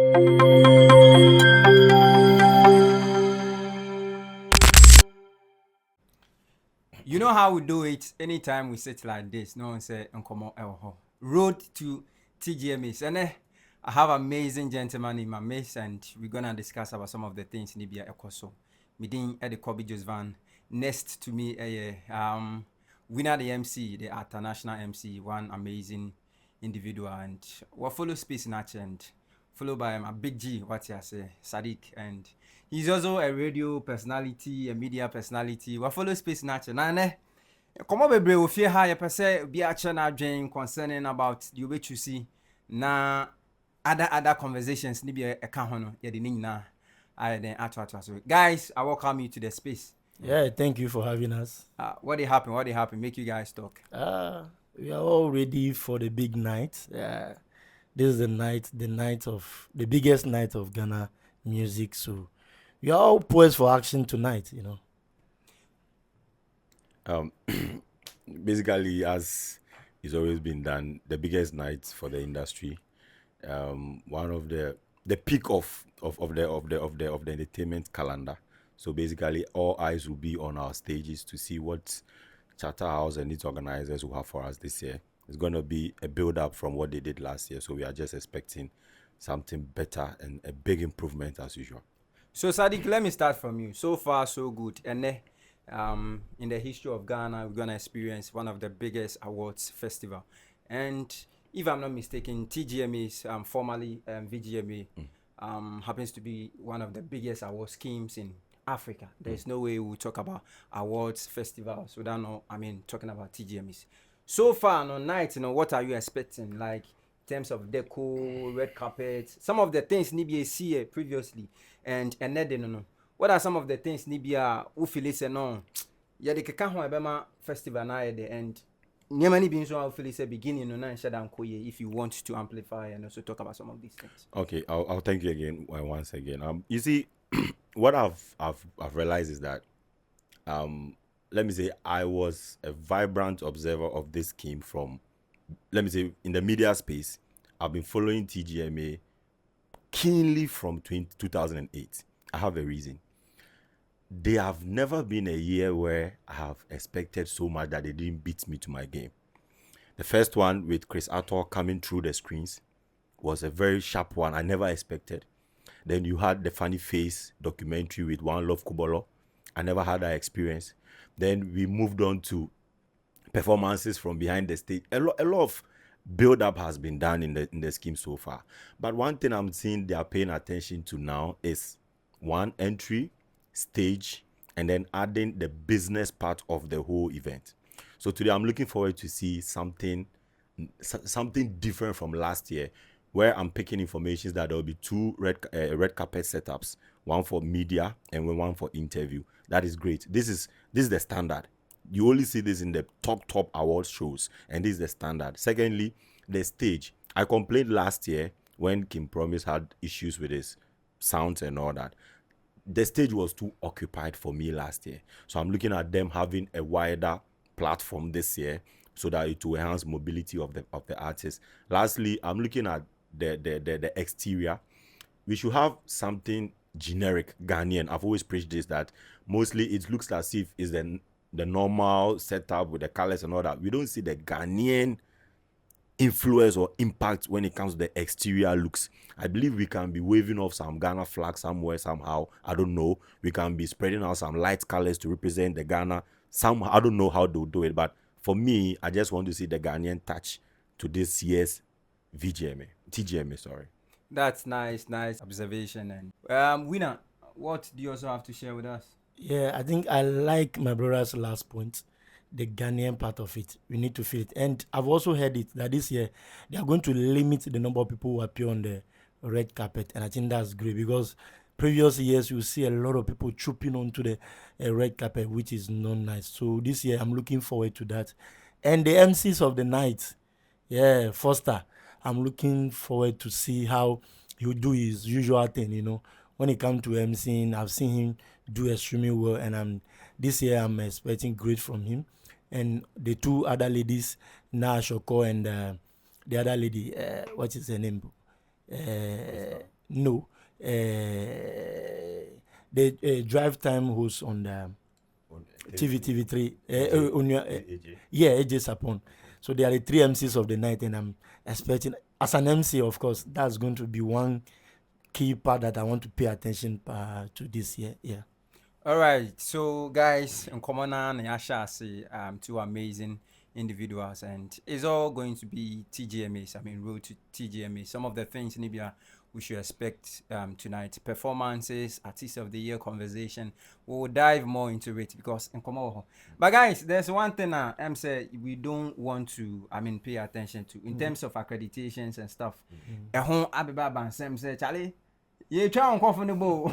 You know how we do it anytime we sit like this. No one say Nkomo Elho. Road to TGMAs. And I have amazing gentlemen in my midst, and we're gonna discuss about some of the things in Libya Ekoso. Meeting at the Kobby JosVan. Next to me, winner the MC, the international MC, one amazing individual, and we follow space natch and followed by a big G, what you say, Sadiq, and he's also a radio personality, a media personality. We follow space natch and come on, baby, we feel high per se be a channel drain concerning about the way you see na other conversations ni be a kahono yeah the na I then so guys, I welcome you to the space. Yeah, thank you for having us. What happened make you guys talk? We are all ready for the big night. This is the night of the biggest night of Ghana music. So we are all poised for action tonight, you know. Basically, as it's always been done, the biggest night for the industry. One of the peak of the entertainment calendar. So basically, all eyes will be on our stages to see what Charterhouse and its organizers will have for us this year. It's going to be a build-up from what they did last year. So we are just expecting something better and a big improvement as usual. So Sadiq, let me start from you. So far, so good. And in the history of Ghana, we're going to experience one of the biggest awards festival. And if I'm not mistaken, TGMAs, formerly VGMA, happens to be one of the biggest award schemes in Africa. There's no way we'll talk about awards festivals without talking about TGMAs. So far on night, what are you expecting? Like in terms of deco, red carpet, some of the things Nibia see previously, and then what are some of the things Nibia who feel it's no? Yeah, the Kekahwa festival now at the end. Nyamani being so feel beginning if you want to amplify and also talk about some of these things. Okay, I'll thank you again once again. You see, what I've realized is that let me say I was a vibrant observer of this scheme from, let me say, in the media space. I've been following TGMA keenly from 2008. I have a reason. They have never been a year where I have expected so much that they didn't beat me to my game. The first one with Chris Arthur coming through the screens was a very sharp one I never expected. Then you had the Funny Face documentary with One Love Kubolo. I never had that experience. Then we moved on to performances from behind the stage. A lot of build-up has been done in the scheme so far. But one thing I'm seeing they are paying attention to now is one, entry, stage, and then adding the business part of the whole event. So today I'm looking forward to see something different from last year, where I'm picking information that there will be two red carpet setups, one for media and one for interview. That is great. This is the standard. You only see this in the top awards shows, and this is the standard. Secondly, the stage. I complained last year when Kim Promise had issues with his sounds and all that. The stage was too occupied for me last year. So I'm looking at them having a wider platform this year so that it will enhance mobility of the artists. Lastly, I'm looking at the exterior. We should have something generic Ghanaian. I've always preached this, that mostly it looks as if it's the normal setup with the colors and all that. We don't see the Ghanaian influence or impact when it comes to the exterior looks. I believe we can be waving off some Ghana flag somewhere somehow. I don't know. We can be spreading out some light colors to represent the Ghana. Somehow, I don't know how they'll do it, but for me, I just want to see the Ghanaian touch to this year's TGMA, sorry. That's nice observation. And winner, what do you also have to share with us? Yeah, I think I like my brother's last point, the Ghanaian part of it. We need to feel it. And I've also heard it that this year they are going to limit the number of people who appear on the red carpet. And I think that's great, because previous years you see a lot of people trooping onto the red carpet, which is not nice. So this year I'm looking forward to that. And the MCs of the night, Foster, I'm looking forward to see how he'll do his usual thing, When it comes to MCing, I've seen him do extremely well, and this year I'm expecting great from him. And the two other ladies, Na Shoko and the other lady, what is her name? No. The drive time host on the TV3. Yeah, AJ Sapon. So they are the 3 MCs of the night, and I'm expecting, as an MC, of course, that's going to be one key part that I want to pay attention to this year. Yeah. All right, so guys, in common and Yasha say two amazing individuals, and it's all going to be TGMAs. I mean, road to TGMAs. Some of the things Nibia we should expect tonight: performances, artist of the year conversation. We'll dive more into it because in common. But guys, there's one thing I'm say we don't want to, I mean, pay attention to in terms of accreditations and stuff. Abeba Bansem say, Charlie, you try on comfortable.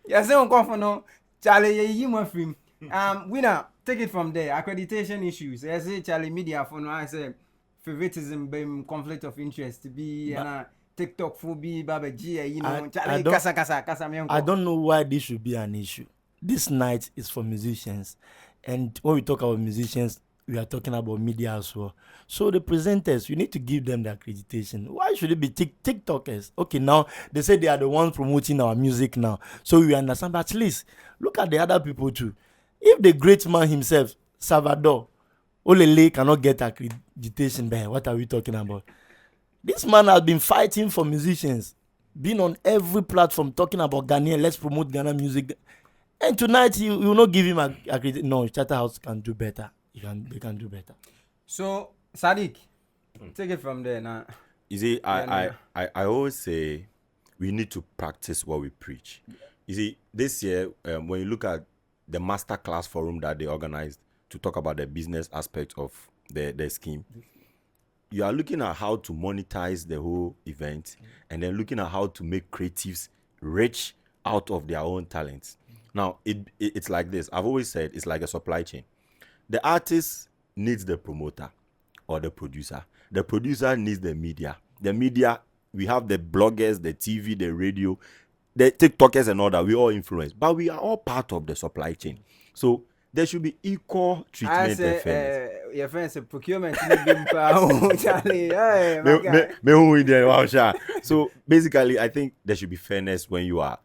Yes, I'm confident. Charlie, you my film. Winner, take it from there. Accreditation issues. I say Charlie media for now. I say favoritism, conflict of interest to be TikTok phobia, Baba G. You know, Charlie, kasa. I don't know why this should be an issue. This night is for musicians, and when we talk about musicians, we are talking about media as well. So the presenters, you need to give them the accreditation. Why should it be TikTokers? Okay, now they say they are the ones promoting our music now. So we understand, but at least look at the other people too. If the great man himself, Salvador Olele, cannot get accreditation, man, what are we talking about? This man has been fighting for musicians, been on every platform talking about Ghanaian, let's promote Ghana music. And tonight you will not give him accreditation. No, Charterhouse can do better. They can do better. So Sadiq, take it from there now. You see, I always say we need to practice what we preach. You see, this year when you look at the masterclass forum that they organized to talk about the business aspect of the scheme, you are looking at how to monetize the whole event, and then looking at how to make creatives rich out of their own talents. Now it's like this. I've always said it's like a supply chain. The artist needs the promoter or the producer. The producer needs the media. The media, we have the bloggers, the TV, the radio, the TikTokers and all that. We all influence, but we are all part of the supply chain. So there should be equal treatment and fairness. Your friends say procurement. Charlie, So basically, I think there should be fairness when you are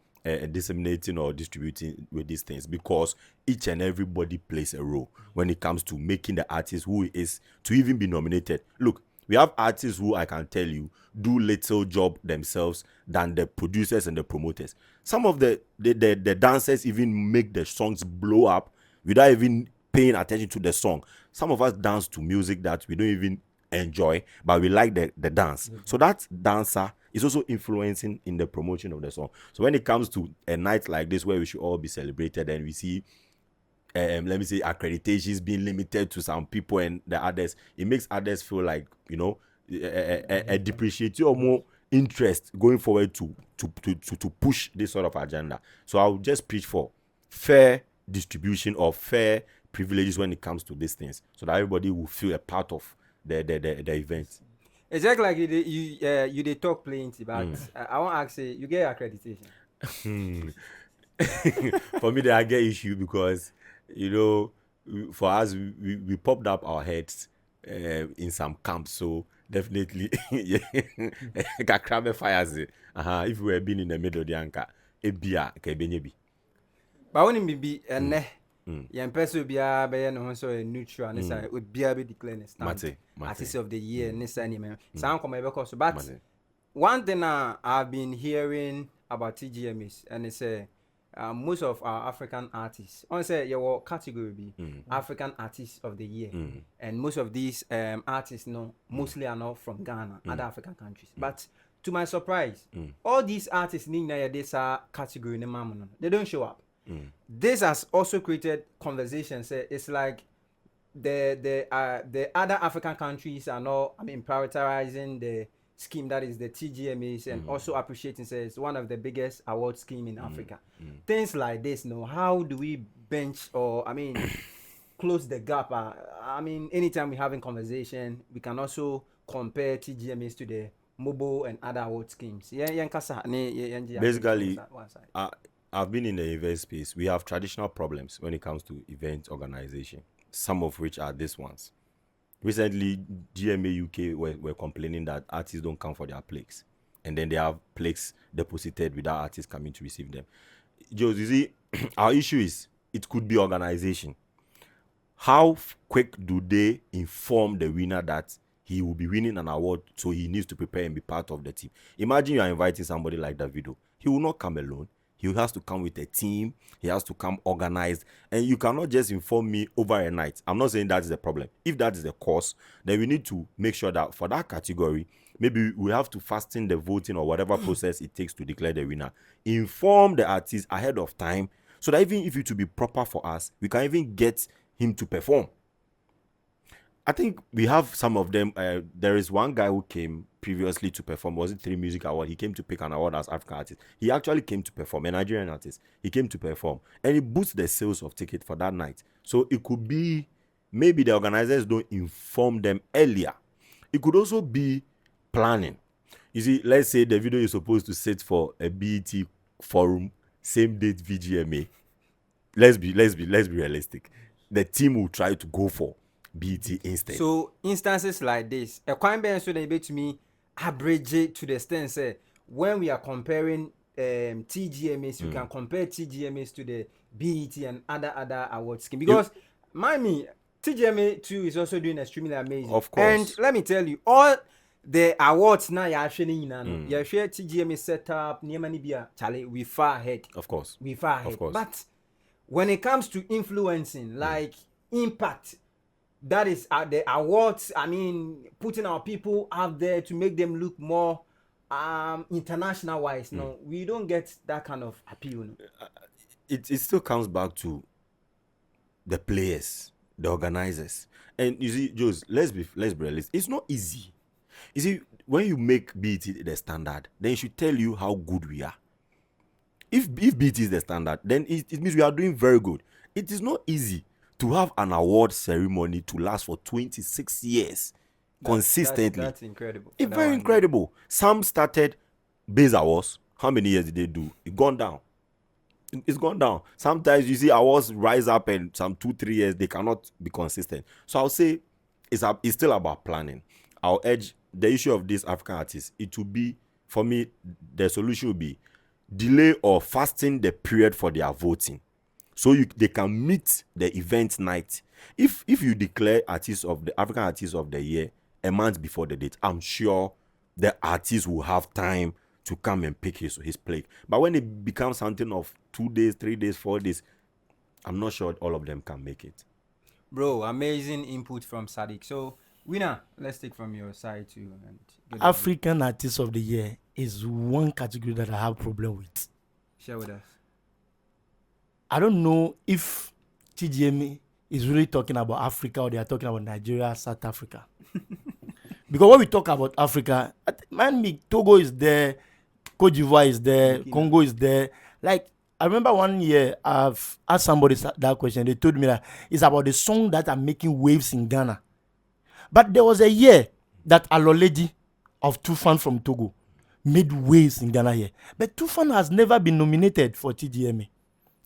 disseminating or distributing with these things, because each and everybody plays a role when it comes to making the artist who he is to even be nominated. Look, we have artists who I can tell you do little job themselves than the producers and the promoters. Some of the dancers even make the songs blow up without even paying attention to the song. Some of us dance to music that we don't even enjoy, but we like the dance. So that dancer is also influencing in the promotion of the song. So when it comes to a night like this where we should all be celebrated, and we see let me say accreditations being limited to some people and the others, it makes others feel like, you know, a depreciating or more interest going forward to push this sort of agenda. So I'll just preach for fair distribution of fair privileges when it comes to these things, so that everybody will feel a part of the event. It's just like you they talk plenty, but I want to ask you get accreditation. For me, I get issue because, you know, for us we popped up our heads in some camps, so definitely fires. If we were being in the middle of the anchor, it be a kebenyebi. But when it be young person be a no so a neutral and it would be a bit declared artist of the year and this anime. Sound come because but one thing I've been hearing about TGMAs, and it's most of our African artists, I say your category be African Artists of the Year, and most of these artists mostly are not from Ghana, other African countries. But to my surprise, all these artists in this category, they don't show up. This has also created conversations. It's like the other African countries are not, I mean, prioritizing the scheme that is the TGMAs, and also appreciating it's one of the biggest award scheme in Africa. Things like this, how do we bench or, I mean, close the gap? I mean, anytime we're having conversation, we can also compare TGMAs to the mobile and other award schemes. Basically, I've been in the event space. We have traditional problems when it comes to event organization, some of which are these ones. Recently, GMA UK were complaining that artists don't come for their plays. and then they have plaques deposited without artists coming to receive them. Jos, you see, our issue is it could be organization. How quick do they inform the winner that he will be winning an award, so he needs to prepare and be part of the team? Imagine you are inviting somebody like Davido. He will not come alone. He has to come with a team. He has to come organized. And you cannot just inform me over a night. I'm not saying that is the problem. If that is the cause, then we need to make sure that for that category, maybe we have to fasten the voting or whatever process it takes to declare the winner. Inform the artist ahead of time, so that even if it to be proper for us, we can even get him to perform. I think we have some of them. There is one guy who came previously to perform. Was it 3 Music Award? He came to pick an award as African artist. He actually came to perform, a Nigerian artist. He came to perform, and it boosts the sales of ticket for that night. So it could be maybe the organizers don't inform them earlier. It could also be planning. You see, let's say the video is supposed to sit for a BET forum, same date VGMA. Let's be realistic. The team will try to go for BET instead. So instances like this, a quite better so they be to me average it to the extent say when we are comparing TGMAs, you can compare TGMAs to the BET and other award scheme, because mind me, TGMA 2 is also doing extremely amazing. Of course. And let me tell you, all the awards now you're sharing you're share TGMA setup, Charlie, we far ahead. Of course. We far ahead. Of course. But when it comes to influencing, like impact, that is the awards, I mean, putting our people out there to make them look more international wise. No, we don't get that kind of appeal. No? It still comes back to the players, the organizers. And you see, Jos, let's be realistic. It's not easy. You see, when you make BET the standard, then it should tell you how good we are. If BET is the standard, then it means we are doing very good. It is not easy to have an award ceremony to last for 26 years consistently. That's incredible. It's very incredible. Some started base awards. How many years did they do? It's gone down. It's gone down. Sometimes you see awards rise up, and some 2-3 years they cannot be consistent. So I'll say it's still about planning. I'll urge the issue of these African artists. It will be, for me, the solution will be delay or fasten the period for their voting, so they can meet the event night. If you declare the African artist of the year a month before the date, I'm sure the artist will have time to come and pick his plaque. But when it becomes something of 2 days, 3 days, 4 days, I'm not sure all of them can make it. Bro, amazing input from Sadiq. So, winner, let's take from your side too. And African Artist of the Year is one category that I have problem with. Share with us. I don't know if TGMA is really talking about Africa or they are talking about Nigeria, South Africa. Because when we talk about Africa, mind me, Togo is there, Cote d'Ivoire is there, Congo is there. Like, I remember one year I've asked somebody that question. They told me that it's about the song that are making waves in Ghana. But there was a year that Aloledi of Tufan from Togo made waves in Ghana here. But Tufan has never been nominated for TGMA.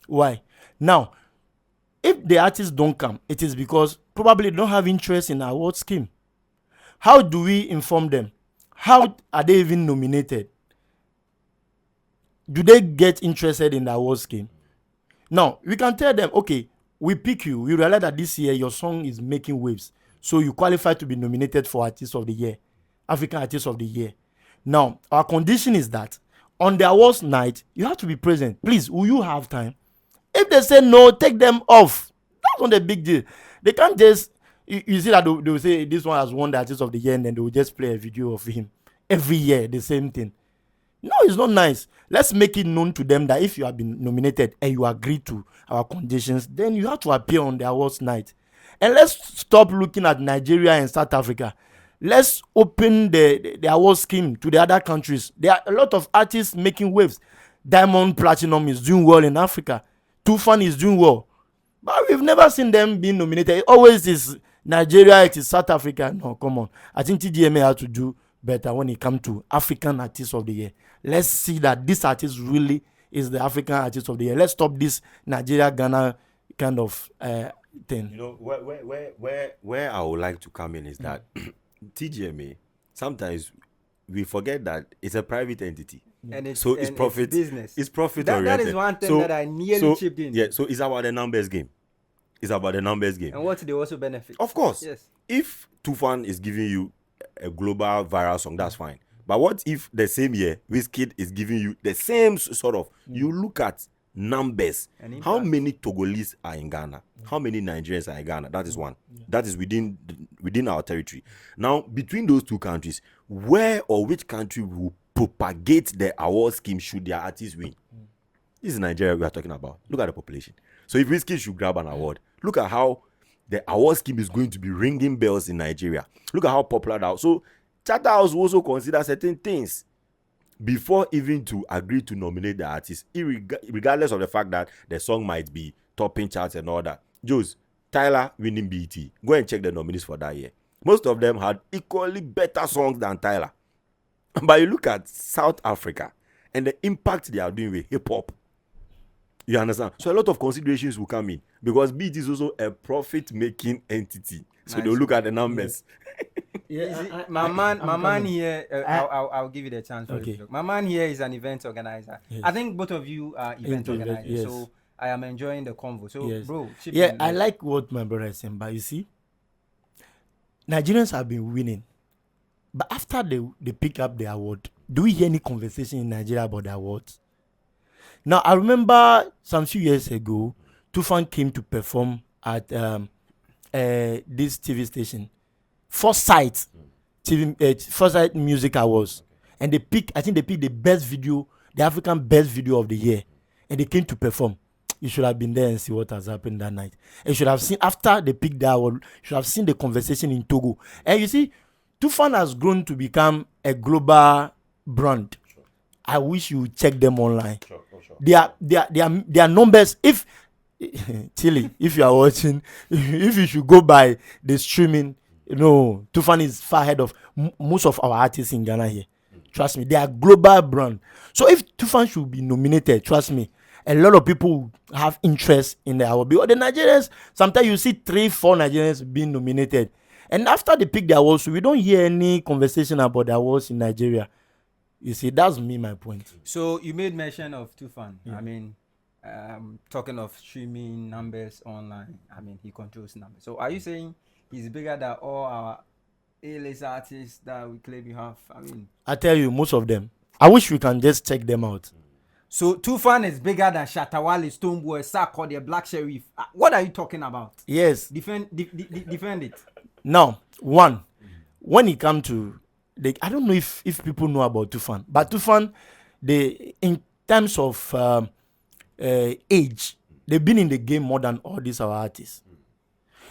Why? Now, if the artists don't come, it is because probably they don't have interest in our award scheme. How do we inform them? How are they even nominated? Do they get interested in the award scheme? Now, we can tell them, okay, we pick you. We realize that this year your song is making waves. So you qualify to be nominated for Artist of the Year, African Artist of the Year. Now, our condition is that on the awards night, you have to be present. Please, will you have time? If they say no, take them off. That's not a big deal. They can't just, you see that they will say this one has won the Artist of the Year, and then they will just play a video of him every year, the same thing. No, it's not nice. Let's make it known to them that if you have been nominated and you agree to our conditions, then you have to appear on the awards night. And let's stop looking at Nigeria and South Africa. Let's open the award scheme to the other countries. There are a lot of artists making waves. Diamond Platinum is doing well in Africa. Tufan is doing well. But we've never seen them being nominated. It always is Nigeria, it is South Africa. No, come on. I think TGMA has to do better when it comes to African Artist of the Year. Let's see that this artist really is the African Artist of the Year. Let's stop this Nigeria, Ghana kind of thing. You know, where I would like to come in is that TGMA, sometimes we forget that it's a private entity. And it's, So it's and profit. It's business. It's profit That oriented. is one thing that I nearly chipped in. Yeah, so it's about the numbers game. It's about the numbers game. And what they also benefit. Of course. Yes. If Tufan is giving you a global viral song, that's fine. But what if the same year Wizkid is giving you the same sort of? You look at numbers. How many Togolese are in Ghana? How many Nigerians are in Ghana? That is one. That is within our territory. Now, between those two countries, where or which country will propagate the award scheme should their artists win? This is Nigeria we are talking about. Look at the population. So if Wizkid should grab an award, look at how the award scheme is going to be ringing bells in Nigeria. Look at how popular that. So Charter House will also consider certain things before even to agree to nominate the artist, regardless of the fact that the song might be topping charts and all that. Jos, Tyler winning BET. Go and check the nominees for that year. Most of them had equally better songs than Tyler. But you look at South Africa and the impact they are doing with hip-hop. You understand? So a lot of considerations will come in because BET is also a profit-making entity. So they'll look at the numbers. Yeah, my man here. I'll give you the chance for it. My man here is an event organizer. Yes. I think both of you are event organizers. Yes. So I am enjoying the convo. So, bro, I like what my brother is saying. But you see, Nigerians have been winning. But after they pick up the award, do we hear any conversation in Nigeria about the awards? Now, I remember some few years ago, Tufan came to perform at this TV station, Foresight Music Awards, and they picked the best video, the African best video of the year, and they came to perform. You should have been there and see what has happened that night. And you should have seen after they picked that award, you should have seen the conversation in Togo. And you see, Tufan has grown to become a global brand. Sure. I wish you check them online. Sure. Their numbers. If Tilly, if you are watching, if you should go by the streaming, Tufan is far ahead of most of our artists in Ghana here. Trust me, they are global brand. So if Tufan should be nominated, trust me, a lot of people have interest in the award. Because the Nigerians, sometimes you see 3-4 Nigerians being nominated. And after they pick the awards, we don't hear any conversation about the awards in Nigeria. You see, that's my point. So you made mention of Tufan. Yeah. I mean, talking of streaming numbers online, I mean, he controls numbers. So are you saying he's bigger than all our A-list artists that we claim you have? I mean, I tell you, most of them. I wish we can just check them out. So Tufan is bigger than Shatta Wale, Stonebwoy, Sarkodie, Black Sheriff. What are you talking about? Yes. Defend it. Now, when it comes to I don't know if people know about Tufan, but Tufan, in terms of age, they've been in the game more than all these our artists.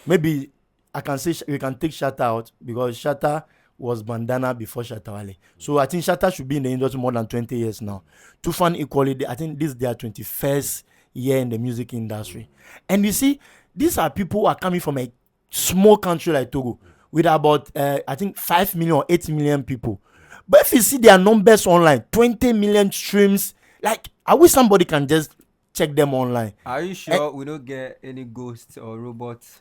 Maybe I can say we can take Shatta out because Shatta was bandana before Shatta Wale. So I think Shatta should be in the industry more than 20 years now. Tufan equally, I think this is their 21st year in the music industry. And you see, these are people who are coming from a small country like Togo with about, I think, 5 million or 8 million people. But if you see their numbers online, 20 million streams, like, I wish somebody can just check them online. Are you sure we don't get any ghosts or robots?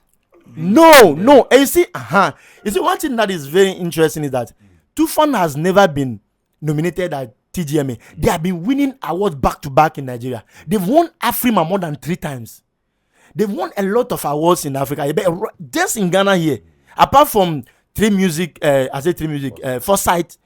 No. And you see, one thing that is very interesting is that Tufan has never been nominated at TGMA. They have been winning awards back to back in Nigeria. They've won Afrima more than 3 times. They've won a lot of awards in Africa. Just in Ghana here, apart from Foresight,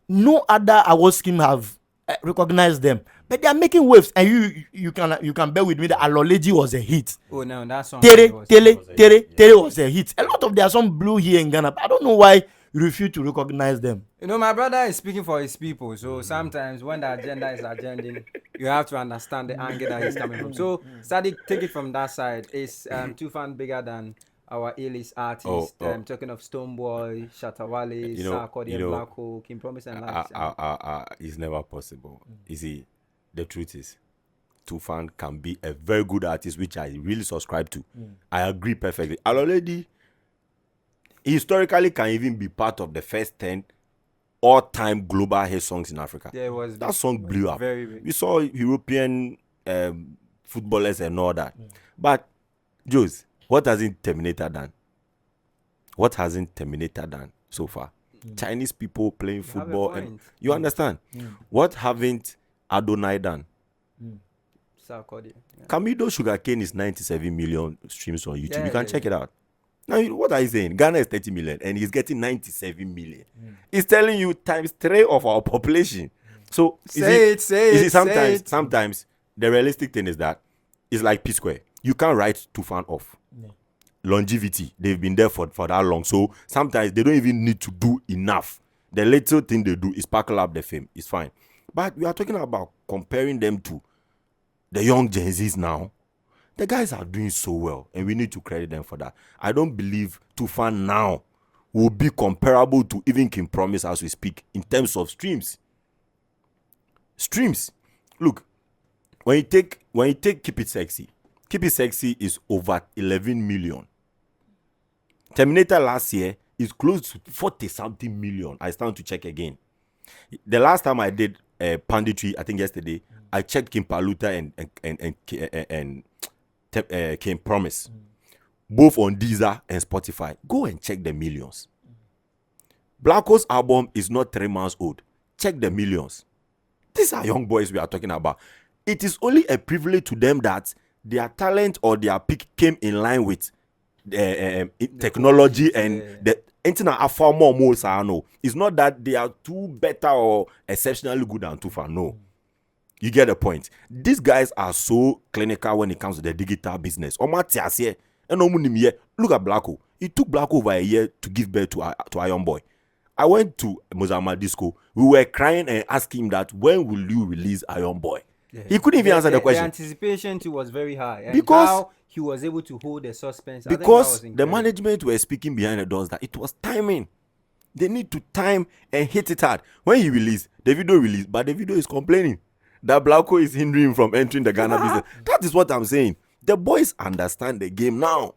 no other award scheme have recognized them. But they are making waves, and you can bear with me that Aloleji was a hit. Oh no, that song. Tere was a hit. A lot of their song blew here in Ghana, but I don't know why you refuse to recognize them. My brother is speaking for his people, so sometimes when the agenda is agending, you have to understand the angle that he's coming from. So, Sadiq, take it from that side. Is Tufan bigger than our A-list artists? Talking of Stonebwoy, Shatta Wale, Sarkodie, Black Hole, King Promise, and Lights. It's never possible. You see, the truth is, Tufan can be a very good artist, which I really subscribe to. I agree perfectly. Already, historically, can even be part of the first 10 all-time global hit songs in Africa. That song blew up. We saw European footballers and all that. But, Jos, what hasn't Terminator done? What hasn't Terminator done so far? Chinese people playing have a football, and point. you understand what haven't Adonai done? Sarkodie. Yeah. Camido Sugarcane is 97 million streams on YouTube. Yeah, You can check it out. Now, what are you saying? Ghana is 30 million and he's getting 97 million. He's telling you times 3 of our population. So, Say it. Sometimes the realistic thing is that it's like P Square. You can't write Tufan off. Yeah. Longevity, they've been there for that long. So, sometimes they don't even need to do enough. The little thing they do is sparkle up the fame. It's fine. But we are talking about comparing them to the young Gen Zs now. The guys are doing so well, and we need to credit them for that. I don't believe Tufan now will be comparable to even King Promise as we speak in terms of streams. Look, when you take Keep It Sexy is over 11 million. Terminator last year is close to 40 something million. I stand to check again. The last time I did punditry, I think yesterday, I checked King Paluta and King Promise, both on Deezer and Spotify. Go and check the millions. Blacko's album is not 3 months old. Check the millions. These are young boys we are talking about. It is only a privilege to them that their talent or their peak came in line with technology and the internet are far more no. It's not that they are too better or exceptionally good than Tufan. No. You get the point. These guys are so clinical when it comes to the digital business. Look at Blacko. It took Blacko over a year to give birth to Iron Boy. I went to Mozambique Disco. We were crying and asking him that when will you release Iron Boy? Yeah. He couldn't even answer the question. The anticipation too was very high. And because how he was able to hold the suspense. Because the management were speaking behind the doors that it was timing. They need to time and hit it hard. When he released, the video released, but the video is complaining that Blacko is hindering him from entering the Ghana business. That is what I'm saying. The boys understand the game now.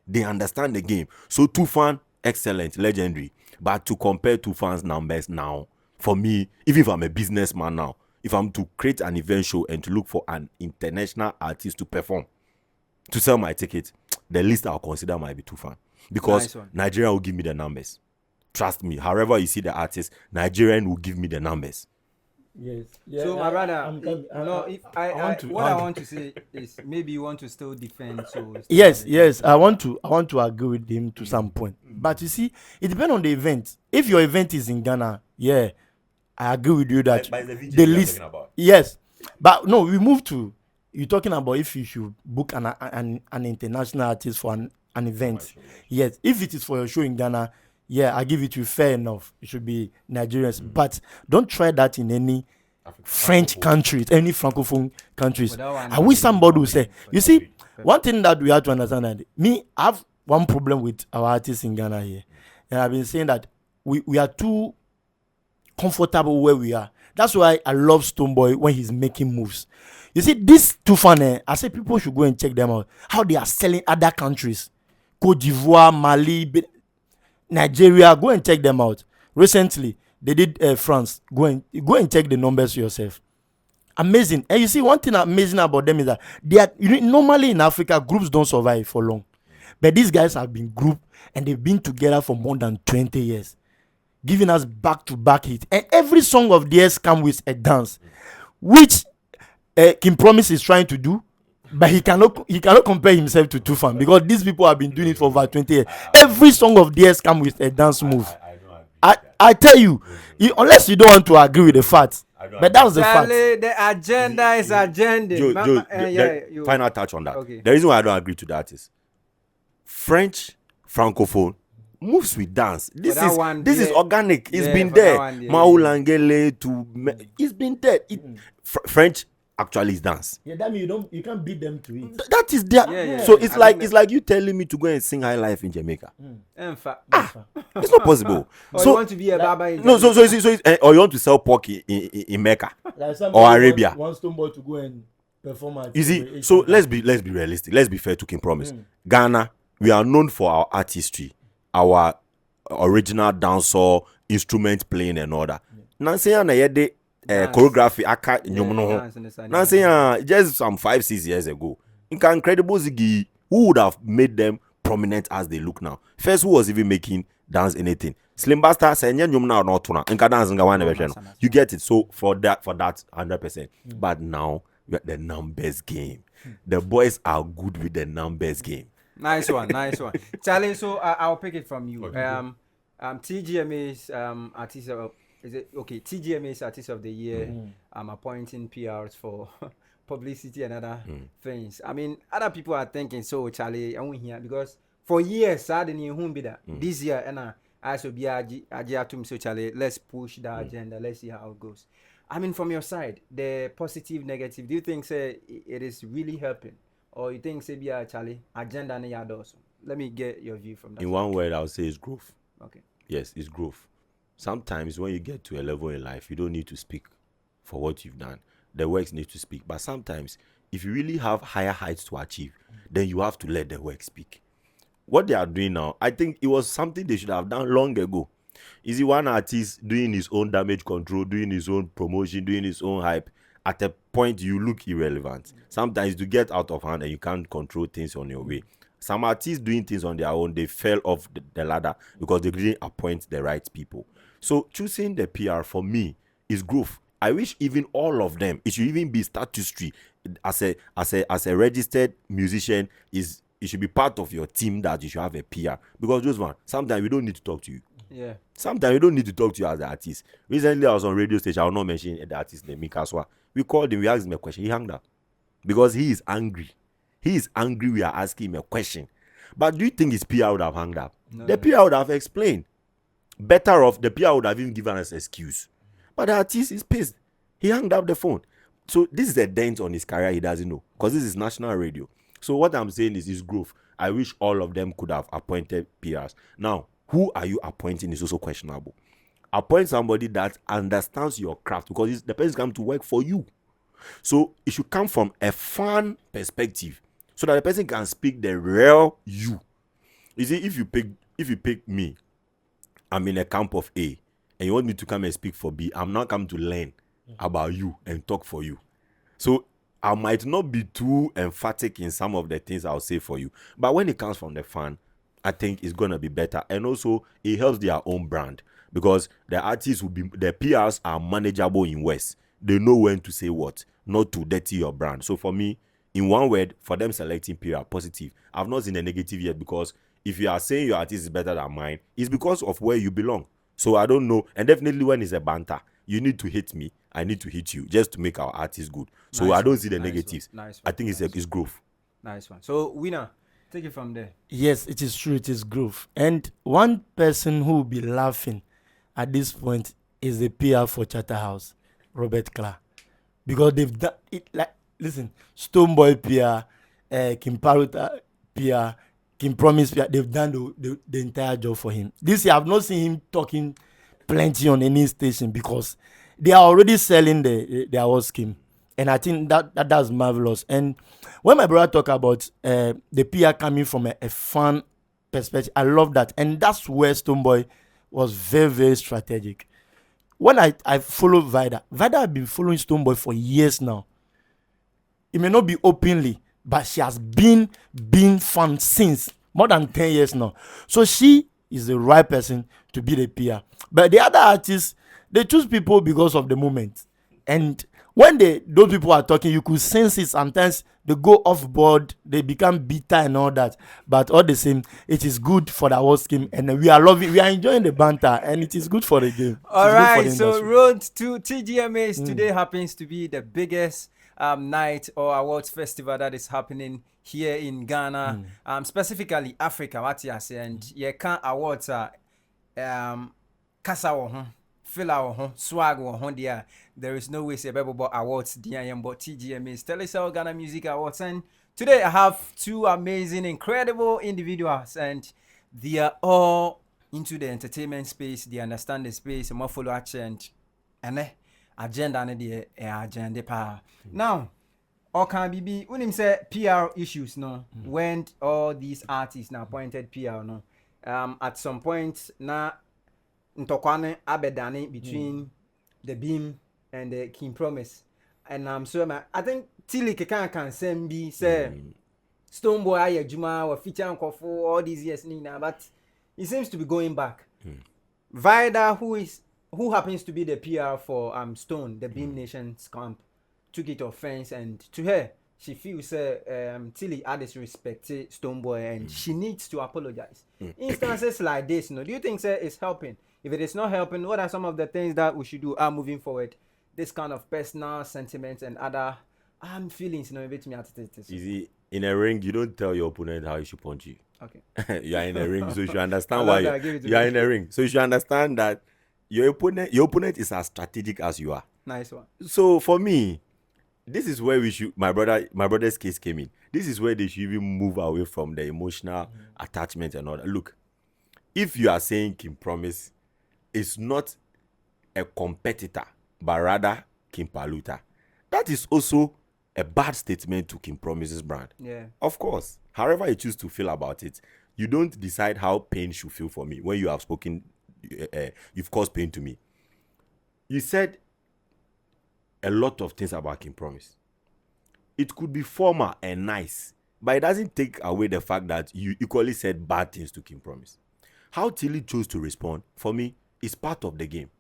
They understand the game. So Tufan, excellent, legendary. But to compare Tufan's numbers now, for me, even if I'm a businessman now, if I'm to create an event show and to look for an international artist to perform, to sell my ticket, the least I'll consider might be Tufan. Because Nigeria will give me the numbers. Trust me. However you see the artist, Nigerian will give me the numbers. Yes. Yeah, so my brother, what I want to say is maybe you want to still defend. So yes, I want to agree with him to some point. But you see, it depends on the event. If your event is in Ghana, yeah, I agree with you that the list. Yes, but no, we move to you're talking about if you should book an international artist for an event. Yes, if it is for your show in Ghana. Yeah, I give it to you fair enough. It should be Nigerians. But don't try that in any French countries, any Francophone countries. I wish somebody would say, you see, one thing that we have to understand that I have one problem with our artists in Ghana here. And I've been saying that we are too comfortable where we are. That's why I love Stoneboy when he's making moves. You see, this Tufan, I say people should go and check them out. How they are selling other countries. Cote d'Ivoire, Mali, Nigeria, go and check them out. Recently, they did France. Go and check the numbers yourself. Amazing. And you see, one thing amazing about them is that they are normally in Africa, groups don't survive for long. But these guys have been grouped and they've been together for more than 20 years, giving us back-to-back hits. And every song of theirs comes with a dance, which King Promise is trying to do. But he cannot compare himself to Tufan because these people have been doing it for over 20 years. Every song of theirs comes with a dance move. I tell you, unless you don't want to agree with the facts, but that's the fact. The agenda is agenda. Final touch on that. Okay. The reason why I don't agree to that is French Francophone moves with dance. This is organic. It's been there. Maulangele to it's been there. French actually is dance. Yeah, that means you can't beat them to it. That is there. Yeah. So it's like you telling me to go and sing High Life in Jamaica. In fact, it's not possible. Or so you want to be a barber in no, so or you want to sell pork in Mecca like or Arabia. Wants Stoneboy to go and perform at you see, so let's be realistic. Let's be fair to King Promise. Ghana, we are known for our artistry, our original dancehall, instrument playing and all that. Nancy choreography aka Nancy just some 5-6 years ago. Incredible Ziggy, who would have made them prominent as they look now. First, who was even making dance anything? Slim Basta say nyum now not tuna. Inka dance nga one version. You get it. So for that 100%. But now the numbers game. The boys are good with the numbers game. Nice one. Charlie, so I'll pick it from you. TGMA's artist of, is it okay? TGMA's artist of the year. I'm appointing PRs for publicity and other things. I mean, other people are thinking so. Charlie, I won't hear because for years I didn't won't be that. This year and I should be atum so Charlie. Let's push the agenda. Let's see how it goes. I mean, from your side, the positive, negative. Do you think say it is really helping? Or you think say be a Charlie agenda and yard also? Let me get your view from that. In one word, I would say it's growth. Okay. Yes, it's growth. Sometimes when you get to a level in life, you don't need to speak for what you've done. The works need to speak. But sometimes, if you really have higher heights to achieve, then you have to let the work speak. What they are doing now, I think it was something they should have done long ago. Is it one artist doing his own damage control, doing his own promotion, doing his own hype? At a point, you look irrelevant. Sometimes you get out of hand and you can't control things on your way. Some artists doing things on their own, they fell off the ladder because they didn't appoint the right people. So choosing the PR for me is growth. I wish even all of them, it should even be statutory as a registered musician. It should be part of your team that you should have a PR. Because JosVan, sometimes we don't need to talk to you. Yeah. Sometimes we don't need to talk to you as the artist. Recently, I was on radio station. I will not mention the artist name, Mikaswa. We called him. We asked him a question. He hung up because he is angry. He is angry. We are asking him a question. But do you think his PR would have hung up? No. The PR would have explained. Better off, the PR would have even given us an excuse. But the artist is pissed. He hung up the phone. So this is a dent on his career he doesn't know. Because this is national radio. So what I'm saying is his growth. I wish all of them could have appointed PRs. Now, who are you appointing is also questionable. Appoint somebody that understands your craft because the person comes to work for you. So it should come from a fan perspective so that the person can speak the real you. You see, if you pick me, I'm in a camp of A and you want me to come and speak for B, I'm not come to learn about you and talk for you. So I might not be too emphatic in some of the things I'll say for you. But when it comes from the fan, I think it's going to be better. And also, it helps their own brand. Because the artists the PRs are manageable in West. They know when to say what, not to dirty your brand. So for me, in one word, for them selecting PR, positive. I've not seen a negative yet because if you are saying your artist is better than mine, it's because of where you belong. So I don't know. And definitely when it's a banter, you need to hit me, I need to hit you just to make our artist good. So nice I don't see the negatives. Nice I think it's growth. Nice one. So winner, take it from there. Yes, it is true. It is growth. And one person who will be laughing at this point is the PR for Charterhouse, Robert Clark, because they've done it. Like, listen, Stoneboy PR, Kim Paruta PR, Kim Promise PR. They've done the entire job for him. This year, I've not seen him talking plenty on any station because they are already selling their award scheme. And I think that's marvelous. And when my brother talk about the PR coming from a fan perspective, I love that. And that's where Stoneboy was very, very strategic. When I follow Vida has been following Stoneboy for years now. It may not be openly, but she has been fan since more than 10 years now. So she is the right person to be the PR. But the other artists, they choose people because of the moment. And when those people are talking, you could sense it. Sometimes they go off board, they become bitter and all that. But all the same, it is good for the award scheme, and we are enjoying the banter, and it is good for the game. All right, so road to TGMAs today happens to be the biggest night or awards festival that is happening here in Ghana, specifically Africa. What you say, and you can awards are kasa feel swag there. There is no way say about awards DIM but TGMAs Telesale Ghana Music Awards, and today I have two amazing, incredible individuals, and they are all into the entertainment space. They understand the space and more follow action and agenda and the agenda power. Now, or can be when him say PR issues no when all these artists now appointed PR no at some point now ntokwane abedane between the Beam and the King Promise, and so I think Tilly can send be say Stonebwoy aye juma or feature uncle for all these years Nina, but he seems to be going back. Vida, who happens to be the PR for Stone, the Beam Nation's camp, took it offense, and to her, she feels Tilly had disrespected Stonebwoy, and she needs to apologize. Instances like this, do you think it's helping? If it is not helping, what are some of the things that we should do moving forward? This kind of personal sentiments and other feelings, a bit me at it. Easy. In a ring, you don't tell your opponent how he should punch you. Okay. You are in a ring, so you should understand why you are in a ring. So you should understand that your opponent is as strategic as you are. Nice one. So for me, this is where we should. My brother's case came in. This is where they should even move away from the emotional attachment and all that. Look, if you are saying Kim Promise is not a competitor, but rather Kim Paluta, that is also a bad statement to Kim Promise's brand. Yeah. Of course. However you choose to feel about it, you don't decide how pain should feel for me when you have spoken, you've caused pain to me. You said a lot of things about Kim Promise. It could be formal and nice, but it doesn't take away the fact that you equally said bad things to Kim Promise. How Tilly chose to respond, for me, is part of the game.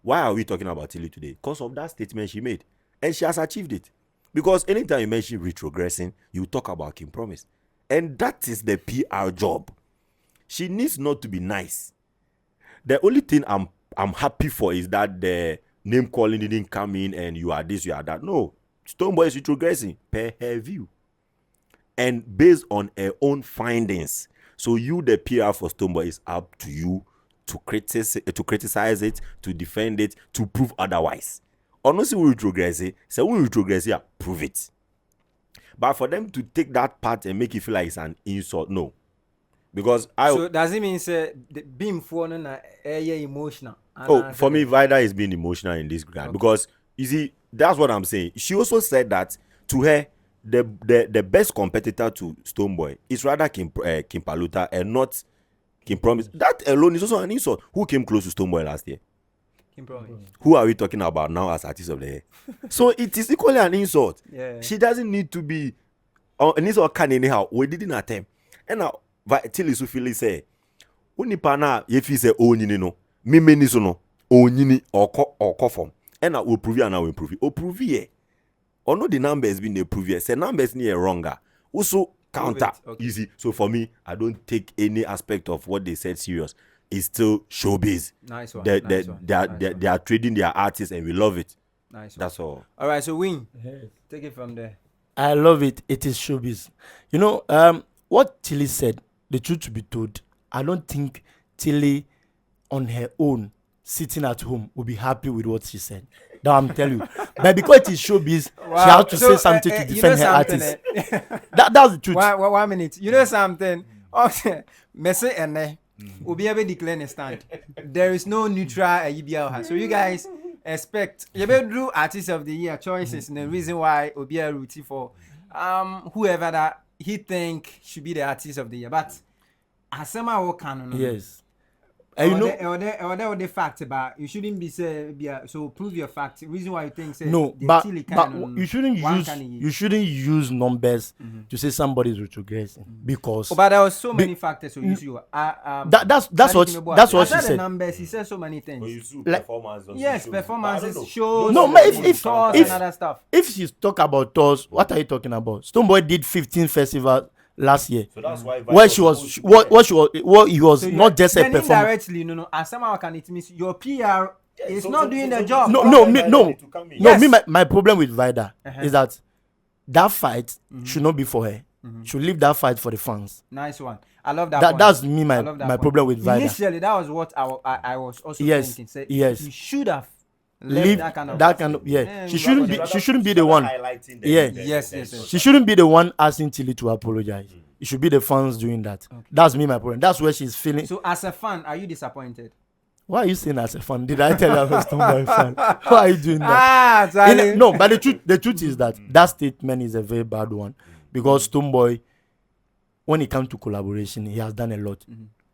Why are we talking about Tilly today? Because of that statement she made. And she has achieved it. Because anytime you mention retrogressing, you talk about Kim Promise. And that is the PR job. She needs not to be nice. The only thing I'm happy for is that the name calling didn't come in and you are this, you are that. No. Stonebwoy is retrogressing per her view. And based on her own findings. So you, the PR for Stonebwoy, is up to you to criticize it, to defend it, to prove otherwise. Honestly, we retrogress it. So we retrogress it, prove it. But for them to take that part and make it feel like it's an insult, no. Because So does it mean the beam for emotional? For me, Vida is being emotional in this regard. Okay. Because you see, that's what I'm saying. She also said that to her, the best competitor to Stonebwoy is rather Kim Paluta and not Kim Promise. That alone is also an insult. Who came close to Stonebwoy last year? Who are we talking about now as artists of the year? So it is equally an insult. Yeah. She doesn't need to be an insult can anyhow. We didn't attempt. And now till is feel say unipa na if he say onyini no me meni so no onyini or form. And now we'll prove it and now we'll prove it. Prove it. Or no the numbers being prove it. Say numbers near wronger. Also counter. Okay. Easy. So for me, I don't take any aspect of what they said serious. It's still showbiz. Nice one. They are trading their artists and we love it. Nice one. That's all. All right, so Wing, take it from there. I love it. It is showbiz. What Tilly said, the truth to be told, I don't think Tilly on her own, sitting at home, will be happy with what she said. That I'm telling you. But because it is showbiz, wow. She has to say something to defend her artist. That's the truth. 1 minute. You know something? Okay. Messi and Obi declare a stand. There is no neutral EBL. So you guys expect you better do artist of the year choices and the reason why Obi rooting for whoever that he think should be the artist of the year. But Asema will canon. Yes. The fact about you shouldn't be so prove your fact. Reason why you think but you shouldn't use numbers to say somebody is retrogressing because. But there was so many factors. So you that's what she said. Numbers, he said so many things. Performances, shows. No, but if and other stuff. If she's talk about tours, what are you talking about? Stonebwoy did 15 festivals last year. So that's why where she was he was so not just a performer. Directly, as somehow can it means your PR is not doing the job. My problem with Vida is that fight should not be for her. Should leave that fight for the fans. Nice one. I love that. That's me. My problem with Vida. Initially, that was what I was also thinking. Yes. You should have leave that kind of she shouldn't be the one. Yes. She shouldn't be the one asking Tilly to apologize. It should be the fans doing that. Okay. That's my problem. That's where she's feeling. So as a fan, are you disappointed? Why are you saying as a fan? Did I tell you I was a fan? Why are you doing that? No, but the truth is that statement is a very bad one because Stonebwoy, when it comes to collaboration, he has done a lot.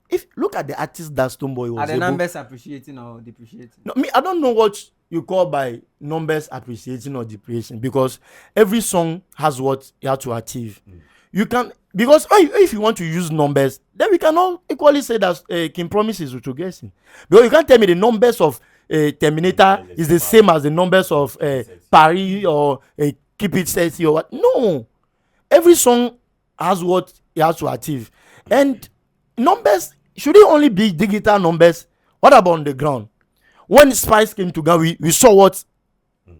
If look at the artists that Stonebwoy was. Are the numbers appreciating or depreciating? No, I don't know what you call by numbers appreciating or depreciating because every song has what you have to achieve. You can, because if you want to use numbers, then we can all equally say that King Promise is retrogressing. Because you can't tell me the numbers of Terminator is the same as the numbers of Paris or Keep It Sexy or what. No, every song has what it has to achieve, and numbers should it only be digital numbers? What about on the ground? When Spice came to Ghana, we saw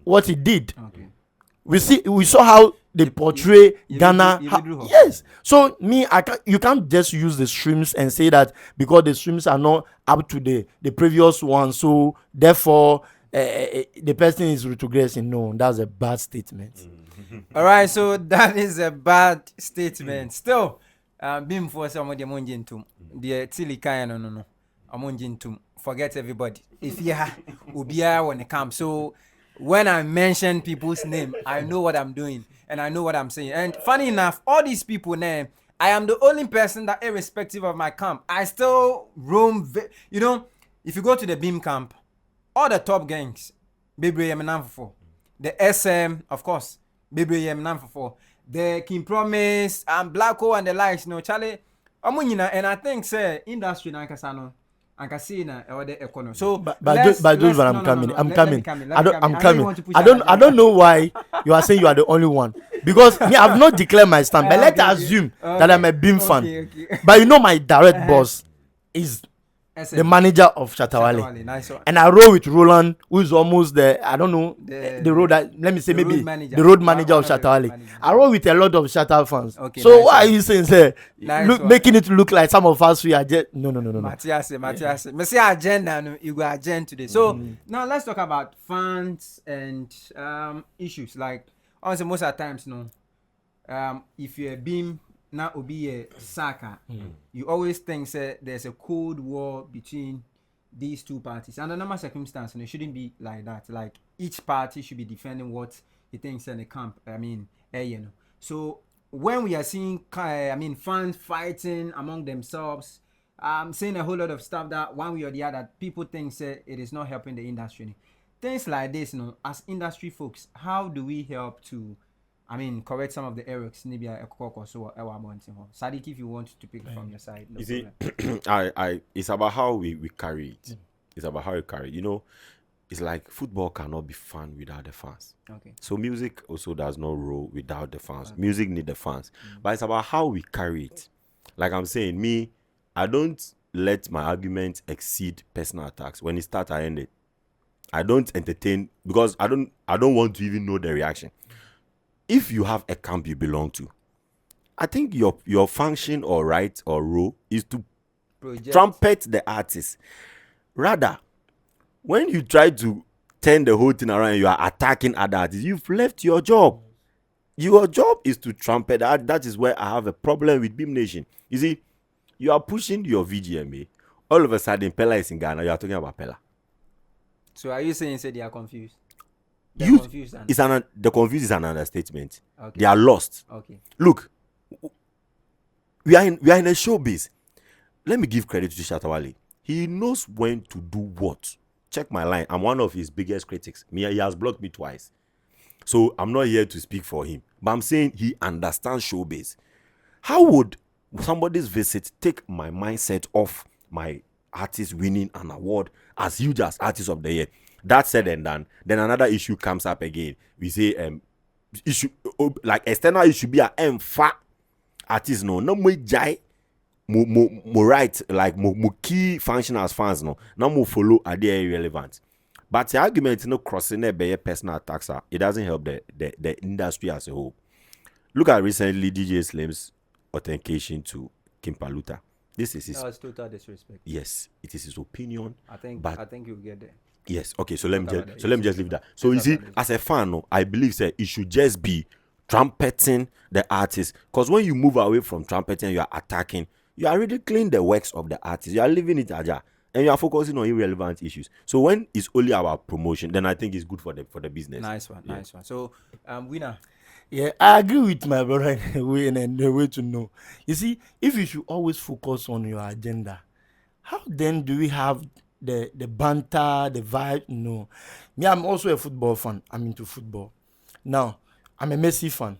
what he did. Okay. We saw how they portray Ghana. you Yes. So you can't just use the streams and say that because the streams are not up to the previous one, so therefore the person is retrogressing. No, that's a bad statement. All right, so that is a bad statement. Still, beam for some of the monjintum, the Tilly Kayan, no, amonjintum. Forget everybody. If you ubia when it comes, so when I mention people's name, I know what I'm doing and I know what I'm saying. And funny enough, all these people name, I am the only person that, irrespective of my camp, I still roam. You know, if you go to the Beam camp, all the top gangs, Baby Yemenam for the SM, of course, Baby Yemenam for the King Promise and Black Hole and the likes. No, Charlie, and I think say industry na kasano. I can see now the economy. So, but I'm coming. I'm coming. I don't know why you are saying you are the only one, because me, I've not declared my stand. But let's assume that I'm a Beam fan. Okay. But you know, my direct boss is the manager of Shatawale. Nice one. And I roll with Roland, who is almost the road that, let me say, maybe the road manager of Shatawale. I roll with a lot of Shatta fans. Okay, so nice, why are you saying, say, making it look like some of us we are just no. Matthias. Me say agenda, no, you go agenda today. So now let's talk about fans and issues. Like honestly, most of the times, no, if you're a Beam, now will be a Saka. You always think there's a cold war between these two parties. Under normal circumstances, it shouldn't be like that. Like each party should be defending what he thinks in the camp. So when we are seeing, fans fighting among themselves, saying a whole lot of stuff that one way or the other, people think it is not helping the industry. Things like this, as industry folks, how do we help to correct some of the errors? Maybe a cock or so. Sadiq, if you want to pick from your side. No, you see, it's about how we carry it. It's about how we carry it. You know, it's like football cannot be fun without the fans. Okay. So music also does not roll without the fans. Okay. Music need the fans. But it's about how we carry it. Like I'm saying, I don't let my argument exceed personal attacks. When it starts, I end it. I don't entertain, because I don't want to even know the reaction. If you have a camp you belong to, I think your function or right or role is to trumpet the artist. Rather, when you try to turn the whole thing around and you are attacking other artists, you've left your job. Your job is to trumpet that. That is where I have a problem with Beam Nation. You see, you are pushing your VGMA. All of a sudden, Pella is in Ghana. You are talking about Pella. So are you saying they are confused? The confused is an understatement. Okay. They are lost. Okay. Look, we are in a showbiz. Let me give credit to Shatawale. He knows when to do what. Check my line. I'm one of his biggest critics. He has blocked me twice. So I'm not here to speak for him. But I'm saying he understands showbiz. How would somebody's visit take my mindset off my artist winning an award as huge as Artist of the Year? That said and done, then another issue comes up again. We say issue like external issue be a fat artist no more jai mo right like mo key function as fans no more follow are they irrelevant. But the argument crossing be personal attacks, it doesn't help the industry as a whole. Look at recently DJ Slim's authentication to Kim Paluta. This is his. That was total disrespect. Yes, it is his opinion. I think you'll get there. Yes. Okay. So let me just leave that. So you see, as a fan, no, I believe that it should just be trumpeting the artist. Because when you move away from trumpeting, you are attacking. You are ridiculing the works of the artist. You are leaving it ajar, and you are focusing on irrelevant issues. So when it's only about promotion, then I think it's good for the business. Nice one. So, winner. Yeah, I agree with my brother in a way, and the way to know. You see, if you should always focus on your agenda, how then do we have the banter, the vibe? No. Me, I'm also a football fan. I'm into football. Now, I'm a Messi fan.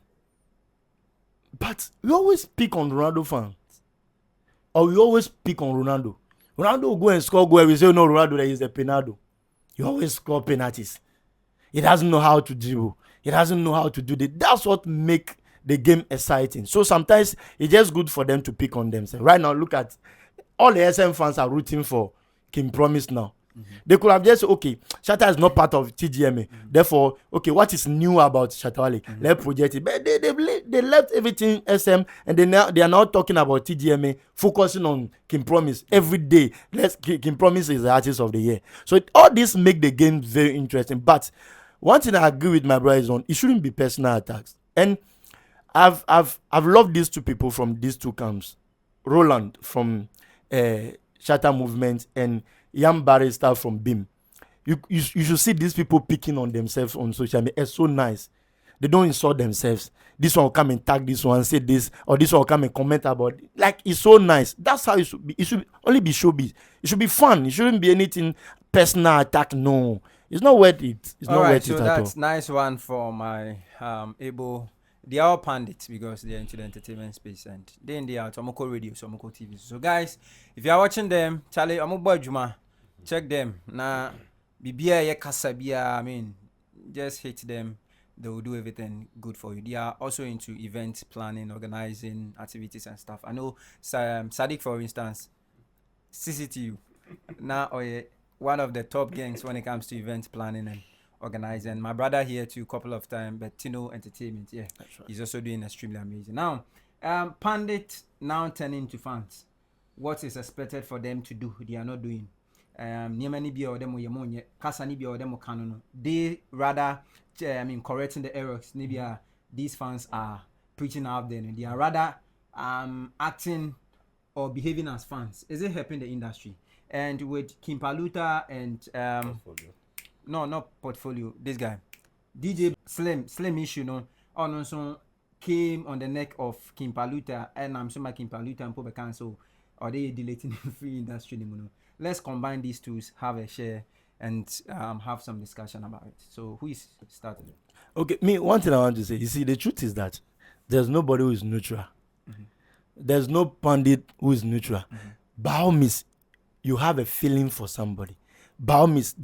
But we always pick on Ronaldo fans. Or we always pick on Ronaldo. Ronaldo will go and score goal. We say, no, Ronaldo, that is a penalty. He always score penalties. He doesn't know how to dribble. He doesn't know how to do that. That's what make the game exciting. So sometimes it's just good for them to pick on themselves. Right now, look at all the SM fans are rooting for King Promise now. They could have just said, okay, Shatta is not part of TGMA. Therefore, okay, what is new about Shatawale? Let's project it. But they left everything SM and they are now talking about TGMA, focusing on King Promise every day. King Promise is the artist of the year. So all this make the game very interesting. But one thing I agree with my brother is on, it shouldn't be personal attacks. And I've loved these two people from these two camps. Roland from Shatta Movement and Yam Barrister from BIM. You should see these people picking on themselves on social media. It's so nice. They don't insult themselves. This one will come and tag this one, say this, or this one will come and comment about it. Like, it's so nice. That's how it should be. It should only be showbiz. It should be fun. It shouldn't be anything personal attack. No. It's not worth it. It's not worth it at all. That's nice one for my able. They are all pundits because they're into the entertainment space and day in day out. Omoko Radio, so Omoko TV. So guys, if you are watching them, Charlie, Omobo Juma, check them. Na Bibia ye Kasabia. I mean, just hit them. They will do everything good for you. They are also into event planning, organizing activities and stuff. I know Sadiq, for instance, CCTU. Now, one of the top gangs when it comes to event planning and organizing. My brother here too, couple of times, but Tino Entertainment, yeah, right. He's also doing extremely amazing. Now, pundit now turning into fans. What is expected for them to do? They are not doing. They rather, correcting the errors. These fans are preaching out there. They are rather acting or behaving as fans. Is it helping the industry? And with King Paluta and no, not portfolio. This guy, DJ Slim issue, no, also came on the neck of King Paluta, and I'm sure my King Paluta and Pobe Council are they deleting the free industry. No. Let's combine these two, have a share, and have some discussion about it. So who is starting? Okay, one thing I want to say. You see, the truth is that there's nobody who is neutral. There's no pundit who is neutral. By all means, you have a feeling for somebody. By all means,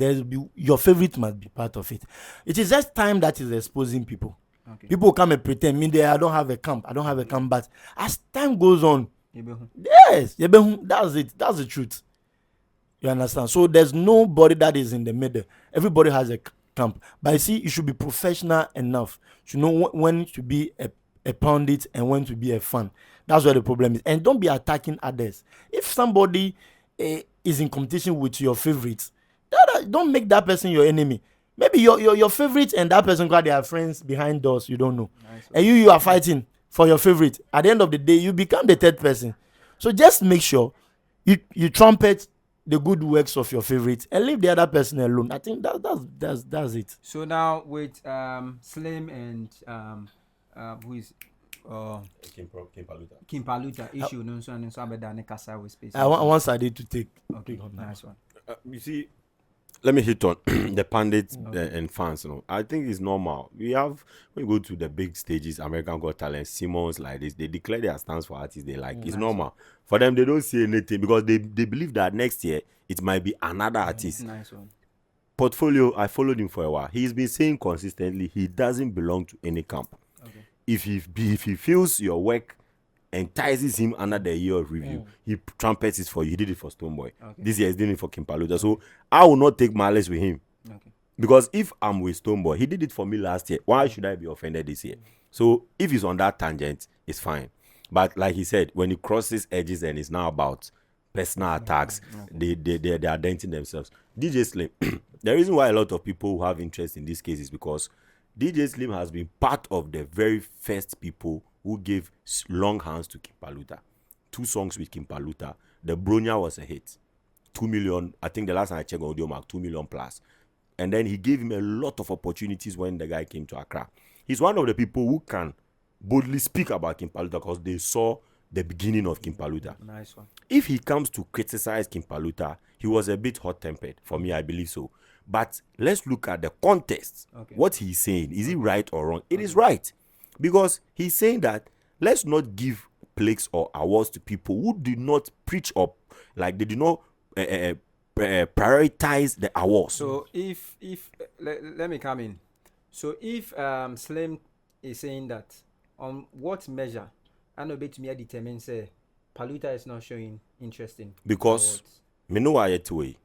your favorite must be part of it. It is just time that is exposing people. Okay. People come and pretend, I don't have a camp. But as time goes on, yes, that's it. That's the truth. You understand? So there's nobody that is in the middle. Everybody has a camp. But you see, you should be professional enough to know when to be a pundit and when to be a fan. That's where the problem is. And don't be attacking others. If somebody is in competition with your favorites, don't make that person your enemy. Maybe your favorite and that person got their friends behind doors, you don't know. Nice. And you are fighting for your favorite. At the end of the day, you become the third person. So just make sure you trumpet the good works of your favorite and leave the other person alone. I think that's it. So now with Slim and who is King Paluta issue, no so and so abeda kasa with space. I want Sadi to take. Okay, nice one. You see, let me hit on the pundits and fans. I think it's normal. When you go to the big stages, American Got Talent, Simmons like this, they declare their stance for artists they like. It's normal. For them, they don't say anything because they believe that next year it might be another artist. Nice one. Portfolio, I followed him for a while. He's been saying consistently he doesn't belong to any camp. Okay. If he feels your work entices him under the year of review, he trumpets it for you. He did it for Stonebwoy. Okay. This year he's doing it for King Paluta. So I will not take malice with him. Okay. Because if I'm with Stonebwoy, he did it for me last year. Why should I be offended this year? So if he's on that tangent, it's fine. But like he said, when he crosses edges and it's now about personal attacks, they are denting themselves. DJ Slim, the reason why a lot of people who have interest in this case is because DJ Slim has been part of the very first people who gave long hands to King Paluta. 2 songs with King Paluta. The Bronya was a hit. 2 million, I think the last time I checked on Audiomack, 2 million plus. And then he gave him a lot of opportunities when the guy came to Accra. He's one of the people who can boldly speak about King Paluta because they saw the beginning of King Paluta. Nice one. If he comes to criticize King Paluta, he was a bit hot-tempered. For me, I believe so. But let's look at the context. Okay. What he's saying, is it right or wrong? It is right. Because he's saying that let's not give plaques or awards to people who do not preach up, like they do not prioritize the awards. So if let me come in. So if Slim is saying that, on what measure and obey to me determine say Paluta is not showing interest in because me know why it way.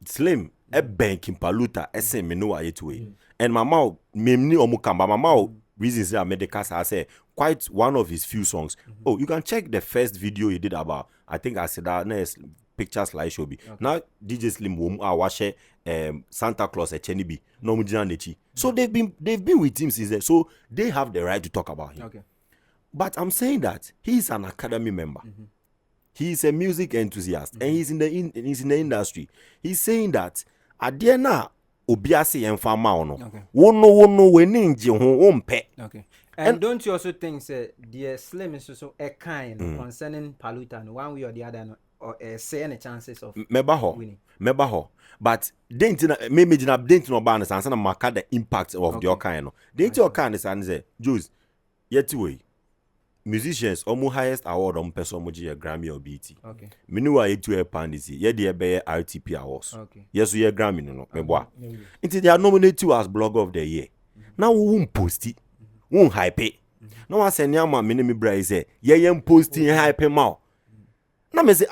Slim a bank in Paluta say me know why it way. And mama me ni omukamba mama reasons I made the cast I say quite one of his few songs. Oh, you can check the first video he did about, I think I said that next picture slideshow be. Now DJ Slim wom watch Santa Claus at Chenibi no mujina nechi. So they've been with him since then. So they have the right to talk about him. Okay. But I'm saying that he's an academy member. He's a music enthusiast and he's in the industry. He's saying that adiena obiase enfama ono. Okay. Wono weni nje ho ompe. Okay. And don't you also think say the Slim is also a kind concerning Paluta no, one way or the other no, or say any chances of winning? Meba ho. But didn't maybe didn't no ban and mark the impact of the kind no. Didn't your kind is say Jules yet way. Musicians almost highest award on person moji a Grammy or BT. Okay. Minuwa yetu pundits ye de be RTP awards. Okay. Yes, we Grammy no meboa. Until they are nominated you as blogger of the year. Now we won't post it. Won't hype it. No one say nyama me me bra say ye posting hype ma. Na me say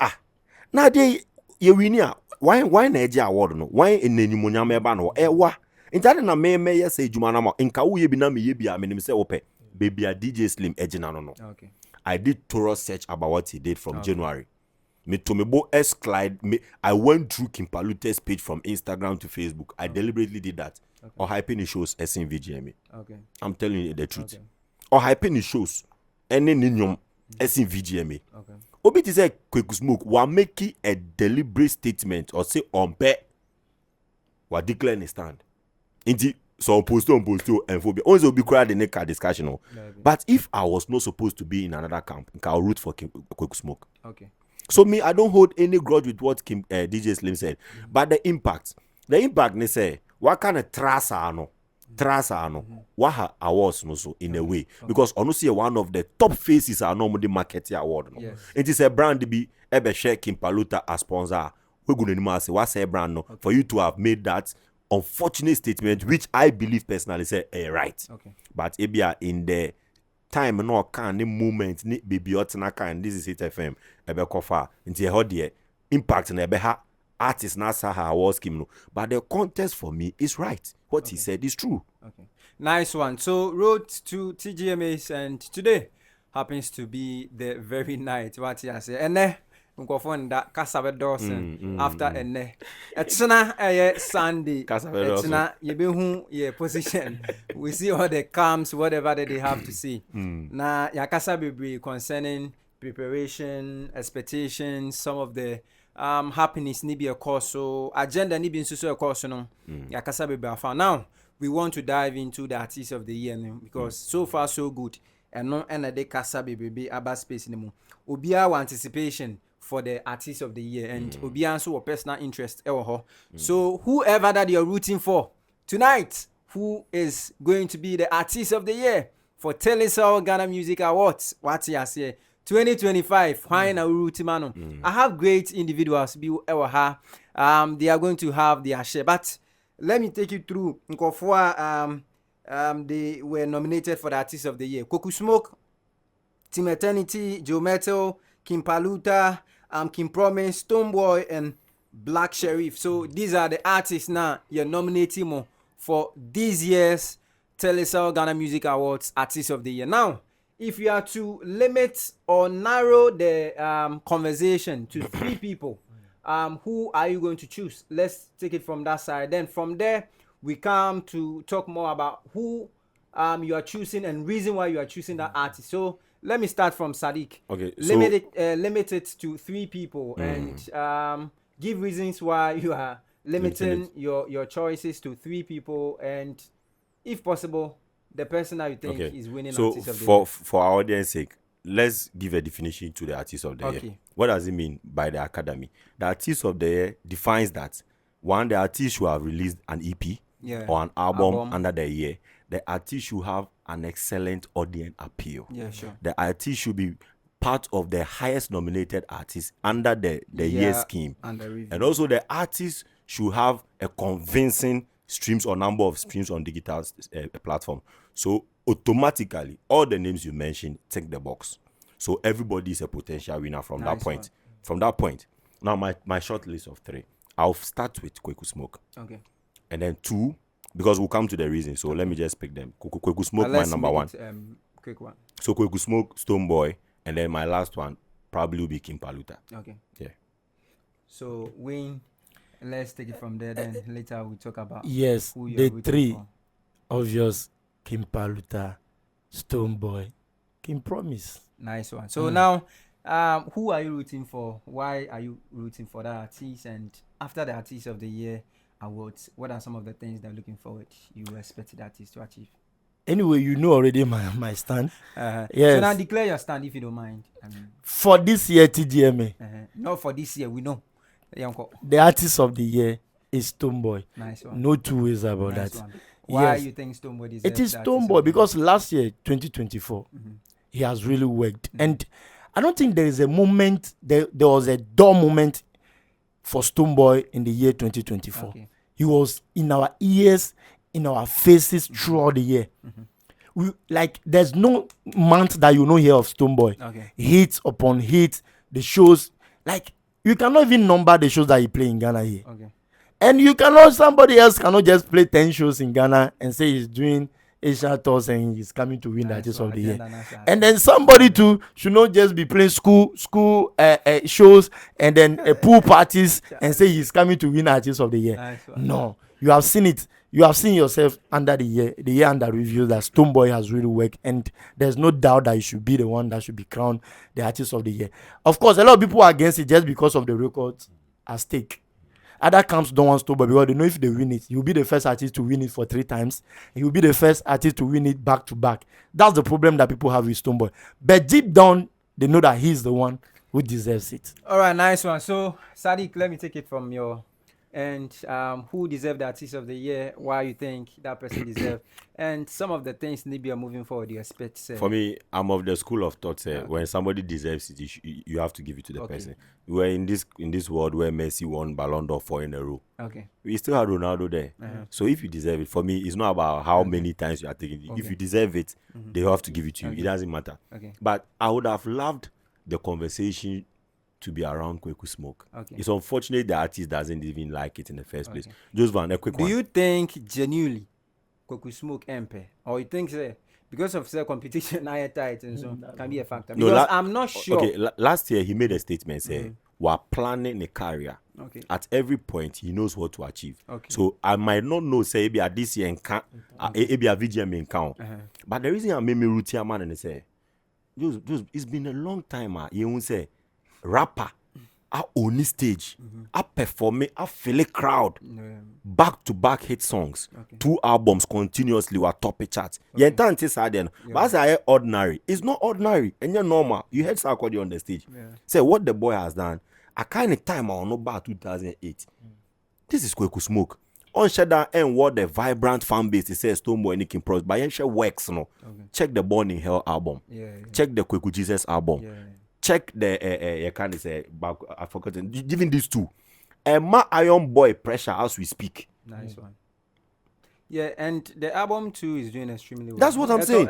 na dey ye wini a why na eje award no why enanimunya meba no ewa. Intade na me ye say juma na ma nka wo ye bi na me ye bi a me say ope. Baby a DJ Slim Ejina no. Okay. I did thorough search about what he did from January. Me to me bo S-Clyde, I went through Kim Palute's page from Instagram to Facebook. I deliberately did that. Okay. Or hyping his shows as in VGMA. Okay. I'm telling you the truth. Okay. Or hyping his shows any ninyum as in VGMA. Okay. Obi to say quick smoke wa making a deliberate statement or say on bet wa declare a stand. Indeed. So post and phobia. Always will be quite the next discussion. No? But if I was not supposed to be in another camp, I'll root for Quick Smoke. Okay. So me, I don't hold any grudge with what DJ Slim said. But the impact, they say, what kind of trasa no? What her awards no so in a way. Because honestly, one of the top faces are normally market award. No? Yes. It is a brand to be ebe share Kim Paluta as sponsor. We go to say what's a brand no for you to have made that unfortunate statement, which I believe personally say right. Okay. But ebia in the time no can the moment ni baby otna can this is it FM ebe kofa nti e hodie impact na ebe ha artist na sa ha awards scheme no. But the contest for me is right. What he said is true. Okay. Nice one. So road to TGMAs and today happens to be the very night what you say. And Nkofon that Casabe Dawson after ene. Etna Sunday. Etna yebehu ye position. We see all the camps, whatever that they have to see. Na yakasa be concerning preparation, expectations, some of the happiness ni be a course, so agenda ni be so a course no. Yakasa be found. Now we want to dive into the artist of the year because so far so good. And no and de kasa be aba space ni mu. Obia wa anticipation for the artist of the year and Obian so personal interest so whoever that you're rooting for tonight, who is going to be the artist of the year for Telesal Ghana Music Awards what you say 2025 why na rooting mano. I have great individuals be they are going to have their share, but let me take you through they were nominated for the artist of the year. Koku Smoke, Team Eternity, Joe Metal, Kim Paluta, Kim Promise, Stoneboy, and Black Sheriff. So these are the artists now you're nominating for this year's Telesal Ghana Music Awards Artist of the Year. Now, if you are to limit or narrow the conversation to 3 people, who are you going to choose? Let's take it from that side. Then from there, we come to talk more about who you are choosing and reason why you are choosing that artist. So let me start from Sadiq. Okay. Limit it to 3 people and give reasons why you are limiting your choices to 3 people, and if possible, the person that you think is winning artist of the year. For our audience sake, let's give a definition to the artist of the year. What does it mean by the academy? The artist of the year defines that the artist should have released an EP or an album under the year. The artist should have an excellent audience appeal. Yeah, sure. The artist should be part of the highest nominated artists under the year scheme. And also the artists should have a convincing streams or number of streams on digital platform. So automatically, all the names you mentioned tick the box. So everybody is a potential winner from that point. One. From that point. Now my short list of 3. I'll start with Kweku Smoke. Okay. And then 2, because we'll come to the reason. So let me just pick them. Kweku Smoke, my number 1. Quick one. So Kweku Smoke, Stonebwoy, and then my last one probably will be King Paluta. Okay. Yeah. So Wayne, let's take it from there. Then later we'll talk about Yes, who the you're 3 for. obvious: King Paluta, Stonebwoy, King Promise. Nice one. So now, who are you rooting for? Why are you rooting for that artist? And after the Artist of the Year awards, what are some of the things that looking forward you expect the artist to achieve? Anyway, you know already my stand. Yes. So Yes. now declare your stand if you don't mind. For this year TGMA, Not for this year, we know. the artist of the year is Stonebwoy. Nice one. No two ways about Nice that. one. Why Yes. you think Stonebwoy deserves It is the Artist of Stonebwoy the Year? because last year, 2024, he has really worked. And I don't think there is a moment, there was a dull moment for Stonebwoy in the year 2024. Okay. He was in our ears, in our faces throughout the year. We like there's no month that you don't hear of Stonebwoy. Okay. Hits upon hits, the shows, like you cannot even number the shows that he play in Ghana here. Okay. And you cannot, somebody else cannot just play 10 shows in Ghana and say he's doing Asia tours and he's coming to win the Artist of the Year. And then somebody too should not just be playing school shows and then pool parties and say he's coming to win Artist of the Year. Nice one. No, you have seen it. You have seen yourself under the year under review that Stonebwoy has really worked, and there's no doubt that he should be the one that should be crowned the Artist of the Year. Of course, a lot of people are against it just because of the records at stake. Other camps don't want Stonebwoy because they know if they win it, he'll be the first artist to win it for 3 times. He'll be the first artist to win it back to back. That's the problem that people have with Stonebwoy. But deep down, they know that he's the one who deserves it. All right, nice one. So, Sadiq, let me take it from your and who deserve the Artist of the Year, why you think that person deserve, and some of the things maybe are moving forward you expect. For me, I'm of the school of thought. When somebody deserves it, you have to give it to the person. We're in this world where Messi won Ballon d'Or 4 in a row. Okay. We still have Ronaldo there. So if you deserve it, for me, it's not about how many times you are taking it. If you deserve it, they have to give it to you. It doesn't matter. Okay. But I would have loved the conversation to be around Kweku Smoke. Okay. It's unfortunate the artist doesn't even like it in the first place. JosVan, a quick Do one. you think genuinely Kweku Smoke MP, or you think because of the competition I tight and so can be a factor? Because I'm not sure. Okay, last year he made a statement saying we're planning a career. Okay. At every point he knows what to achieve. Okay. So I might not know say maybe at this year in count, maybe a VGM in count. But the reason I made me root here man and say, it's been a long time. You won't say rapper. I own the stage. I perform it. I feel a crowd. Back-to-back hit songs. 2 albums continuously were top charts. You can't say that. But as I ordinary, it's not ordinary. And you're normal. You heard Sarkodie on the stage. Say what the boy has done. I kind of time I know about 2008. This is Kweku Smoke. On Shada and what the vibrant fan base says Stonebwoy and King Pros. But you works no. Check the Born in Hell album. Check the Kweku Jesus album. Check the you can't say back. I forgot giving these 2. My Iron Boy pressure as we speak. Nice one. Yeah, and the album too is doing extremely well. That's what I'm saying.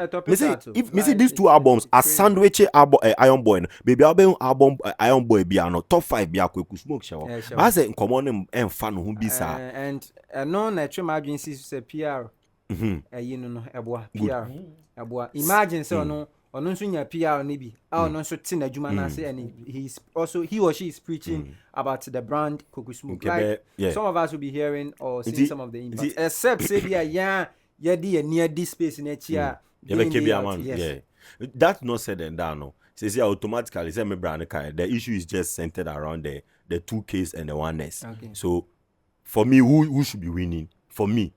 If me see these 2 it's albums are crazy. sandwich album Iron Boy, baby album Iron Boy be no top 5 be Kweku Smoke show. Yeah, sure. But I say common and fan who be sa. And no natural margin say PR. You know eboa PR. Eboa. Imagine so no ono nso nya PR ne bi. Ono nso tin adwuma na say and he or she is preaching about the brand Kweku Smoke. Like some of us will be hearing or seeing some of the impacts. Except say be near this space in here. Yeah. That's not said and done. No. Say automatically say me brand the issue is just centered around the 2Ks and the 1S. Okay. So for me, who should be winning? For me,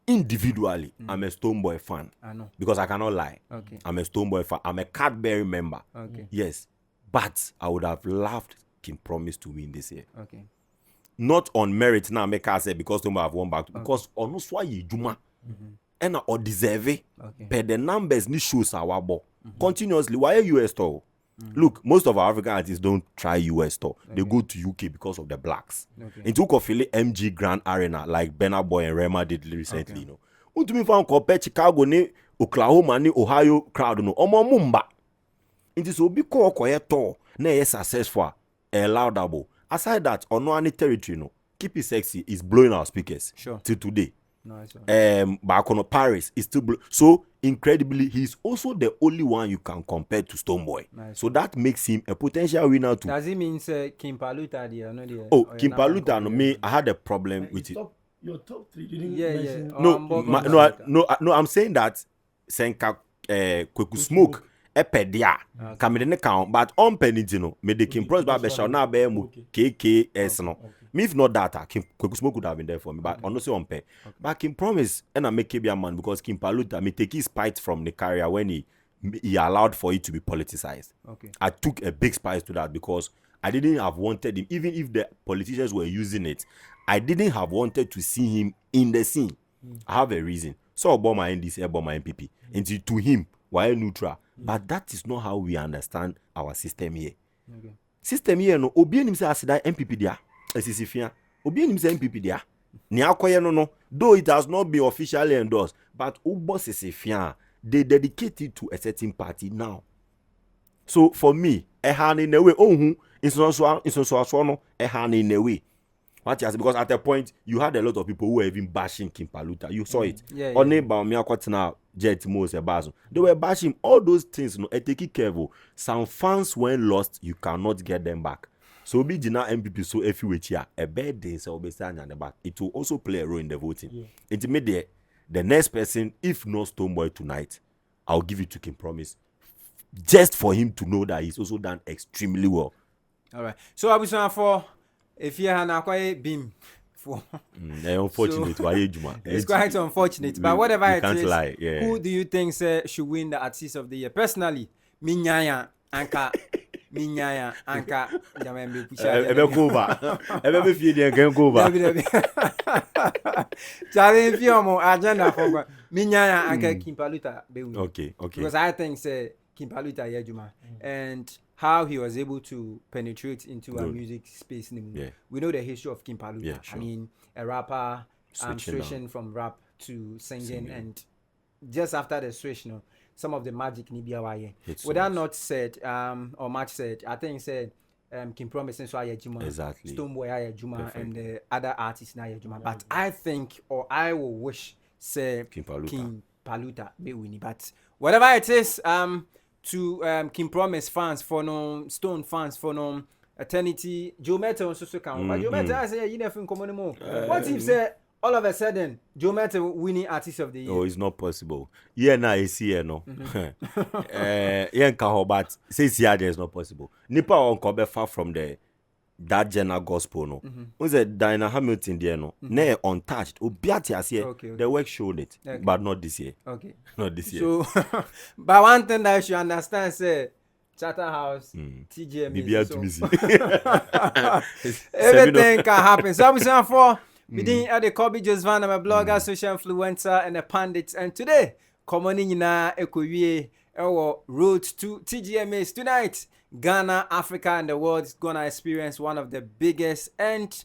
individually, I'm a Stonebwoy fan. I know. Because I cannot lie. Okay. I'm a Stonebwoy fan. I'm a Cadbury member. Okay. Yes. But I would have loved King Promise to win this year. Okay. Not on merit now, make us say because Stonebwoy have won back. Because on why you juma. and or deserve it. Okay. But the numbers ni shows our bo continuously. Why US store? Look, most of our African artists don't try US store. They go to UK because of the blacks. Okay. In Tukofile MG Grand Arena, like Burna Boy and Rema did recently, you know. Untumi fan compare Chicago ni Oklahoma ni Ohio crowd no. Omo mumba. It is obi ko okoye to na ye successful laudable. Aside that, on any territory, no, Keep It Sexy is blowing our speakers. Sure. Till today. Nice one. Back on Paris is still so incredibly. He's also the only one you can compare to Stonebwoy. Nice. So that makes him a potential winner too. Does it mean Kim Paluta there? No, there. Oh, Kim Paluta, no, me, I had a problem with it. Your top 3 didn't Yeah, mention. yeah. No, Mbok no, I'm saying that Senka Kweku Smoke epedia kamede ne count, but on penity no me the Kim Pros ba shall na be mu KKS no. Me if not that, Kim Kweku Smoke would have been there for me, but honestly on pay. But Kim Promise and I make Kebia man because Kim Paluta me take his spite from the career when he allowed for it to be politicized. Okay. I took a big spice to that because I didn't have wanted him, even if the politicians were using it, I didn't have wanted to see him in the scene. I have a reason. So about my NDC, about my MPP. And to him, why neutral? But that is not how we understand our system here. Okay. System here, no, obi enim say asida MPP dia, esisifia. Obi enim say MPP dia. Ni akoye no, though it has not been officially endorsed, but ubo sisifia, they dedicate it to a certain party now. So for me, ehani in a way, inso no, ehani in a way. What you say? Because at a point you had a lot of people who were even bashing Kim Paluta. You saw it. Yeah, On Jet Mose Bazo. They were bashing all those things. No, take careful. Some fans when lost, you cannot get them back. So be Jina MPP so if you wait here, a bad day so be standing at the back. It will also play a role in the voting. Yeah. Intermediate, the next person, if not Stonebwoy tonight, I'll give it to Kim Promise. Just for him to know that he's also done extremely well. All right. So I was on for if you have quite beam for Unfortunate, why Juma? it's quite unfortunate, but whatever it can't is, lie, yeah. who do you think should win the Artist of the Year? Personally, Minyaya Anka Jamembe Pusha. Ebe Koba. Ebe fi dey again Koba. Challenge you agenda for Minyaya Anka Kim Paluta be win. Okay. Because I think Kim Paluta Yejuma and how he was able to penetrate into our music space. Yeah. We know the history of Kim Paluta. Yeah, sure. I mean, a rapper switching from rap to singing, and just after the switch, some of the magic Nibia Waye. With that not said, or much said, I think said Kim Promise and Swaya Juma, Exactly. Stonebwoy Aya Juma, and the other artists Naya Juma. But I think, or I will wish, say Kim Paluta be winning. But whatever it is, to Kim Promise fans for no Stone fans for no Eternity Joe Meta also can. But Joe Meta I say you never think come anymore. What if say all of a sudden Joe Meta winning Artist of the Year? Oh, it's not possible. Yeah, na is here no. Yeah, but say here it's not possible. Nipa on Kobby far from that general gospel no. Who's a Diana Hamilton there no. Ne untouched. Obiati as here. The work showed it, but not this year. Okay. Not this year. So, but one thing that you should understand, say, Charterhouse, TGMAs, everything can happen. So, I'm saying for being at the Kobby, JosVan, I'm a blogger, social influencer, and a pundit. And today, coming in our road to TGMAs tonight. Ghana, Africa, and the world is gonna experience one of the biggest and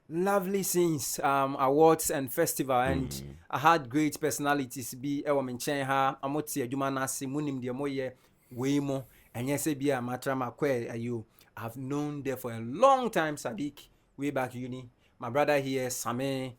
lovely scenes, awards and festival, and I had great personalities be menchen amoti adwuma na se munim de moye weimo enye se bia matrama kwe ayo. I've known there for a long time, Sadiq, way back uni. My brother here, Same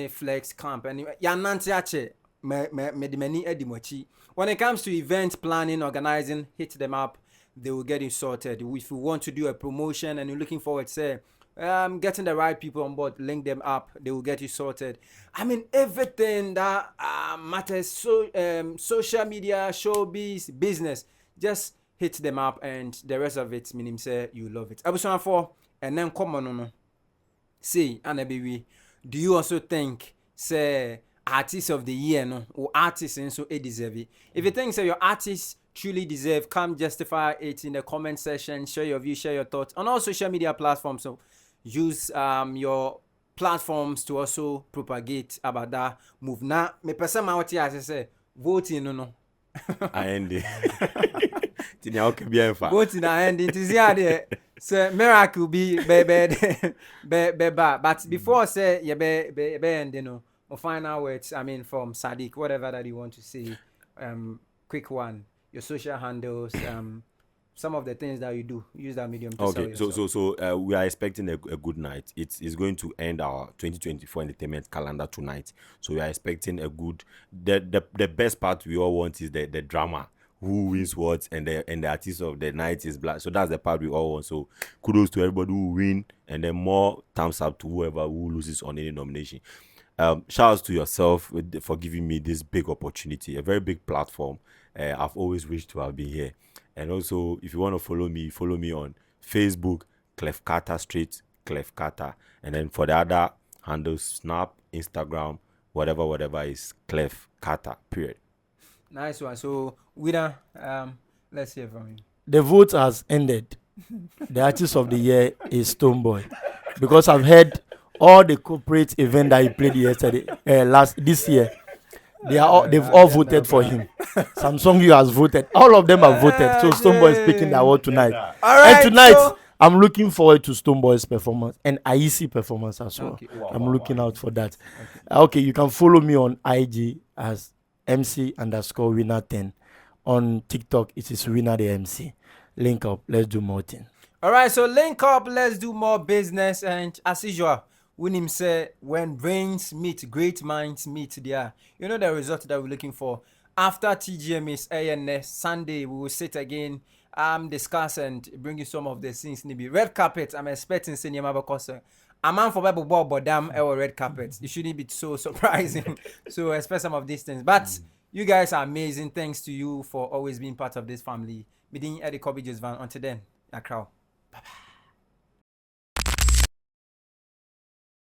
Flex Camp, and ya nanti ache me de mani edimochi. When it comes to event planning, organizing, hit them up. They will get it sorted. If you want to do a promotion and you're looking forward, say, getting the right people on board, link them up. They will get you sorted. I mean, everything that matters, social media, showbiz, business, just hit them up, and the rest of it, meaning say you love it. I was on for, and then come on, say, Anna baby, do you also think, say, Artist of the Year, no, or artist and so deserve it? If you think say your artist truly deserve, come justify it in the comment section, share your view, share your thoughts on all social media platforms. So use your platforms to also propagate about that move. Now, me person out here as I say, voting no. I end it. Tinya okay bien fa. Voting I end it is here. So miracle be but before say yeah be end my final words. I mean from Sadiq, whatever that you want to say. Quick one. Your social handles. Some of the things that you do, use that medium to sell Okay, yourself. so we are expecting a good night. It's going to end our 2024 entertainment calendar tonight. So we are expecting a good. The best part we all want is the drama. Who wins what, and the artist of the night is black. So that's the part we all want. So kudos to everybody who win, and then more thumbs up to whoever who loses on any nomination. Shout out to yourself for giving me this big opportunity, a very big platform. I've always wished to have been here. And also, if you want to follow me on Facebook, Clef Carter Street, Clef Carter. And then for the other handles, Snap, Instagram, whatever is Clef Carter, period. Nice one. So, winner, let's hear from you. The vote has ended. The artist of the year is Stonebwoy, because I've heard all the corporate event that he played yesterday, this year. They've all voted for him. Samsung U has voted. All of them have voted. So Stonebwoy is picking the award tonight. All right, And tonight, so I'm looking forward to Stonebwoy's performance and IEC performance as well. Okay. I'm looking out for that. Okay, you can follow me on IG as MC_winner10. On TikTok, it is winner the MC. Link up. Let's do more things. all right, so link up, let's do more business. And as usual, Winim say when brains meet, great minds meet there. You know the result that we're looking for. After TGMAs AOTY Sunday, we will sit again, discuss and bring you some of the things. Maybe red carpet. I'm expecting cinema because a man for Bible ball, but damn, our red carpet. It shouldn't be so surprising. So expect some of these things. But you guys are amazing. Thanks to you for always being part of this family. Meeting Eddie Kobby JosVan. Until then, Accra. Bye bye.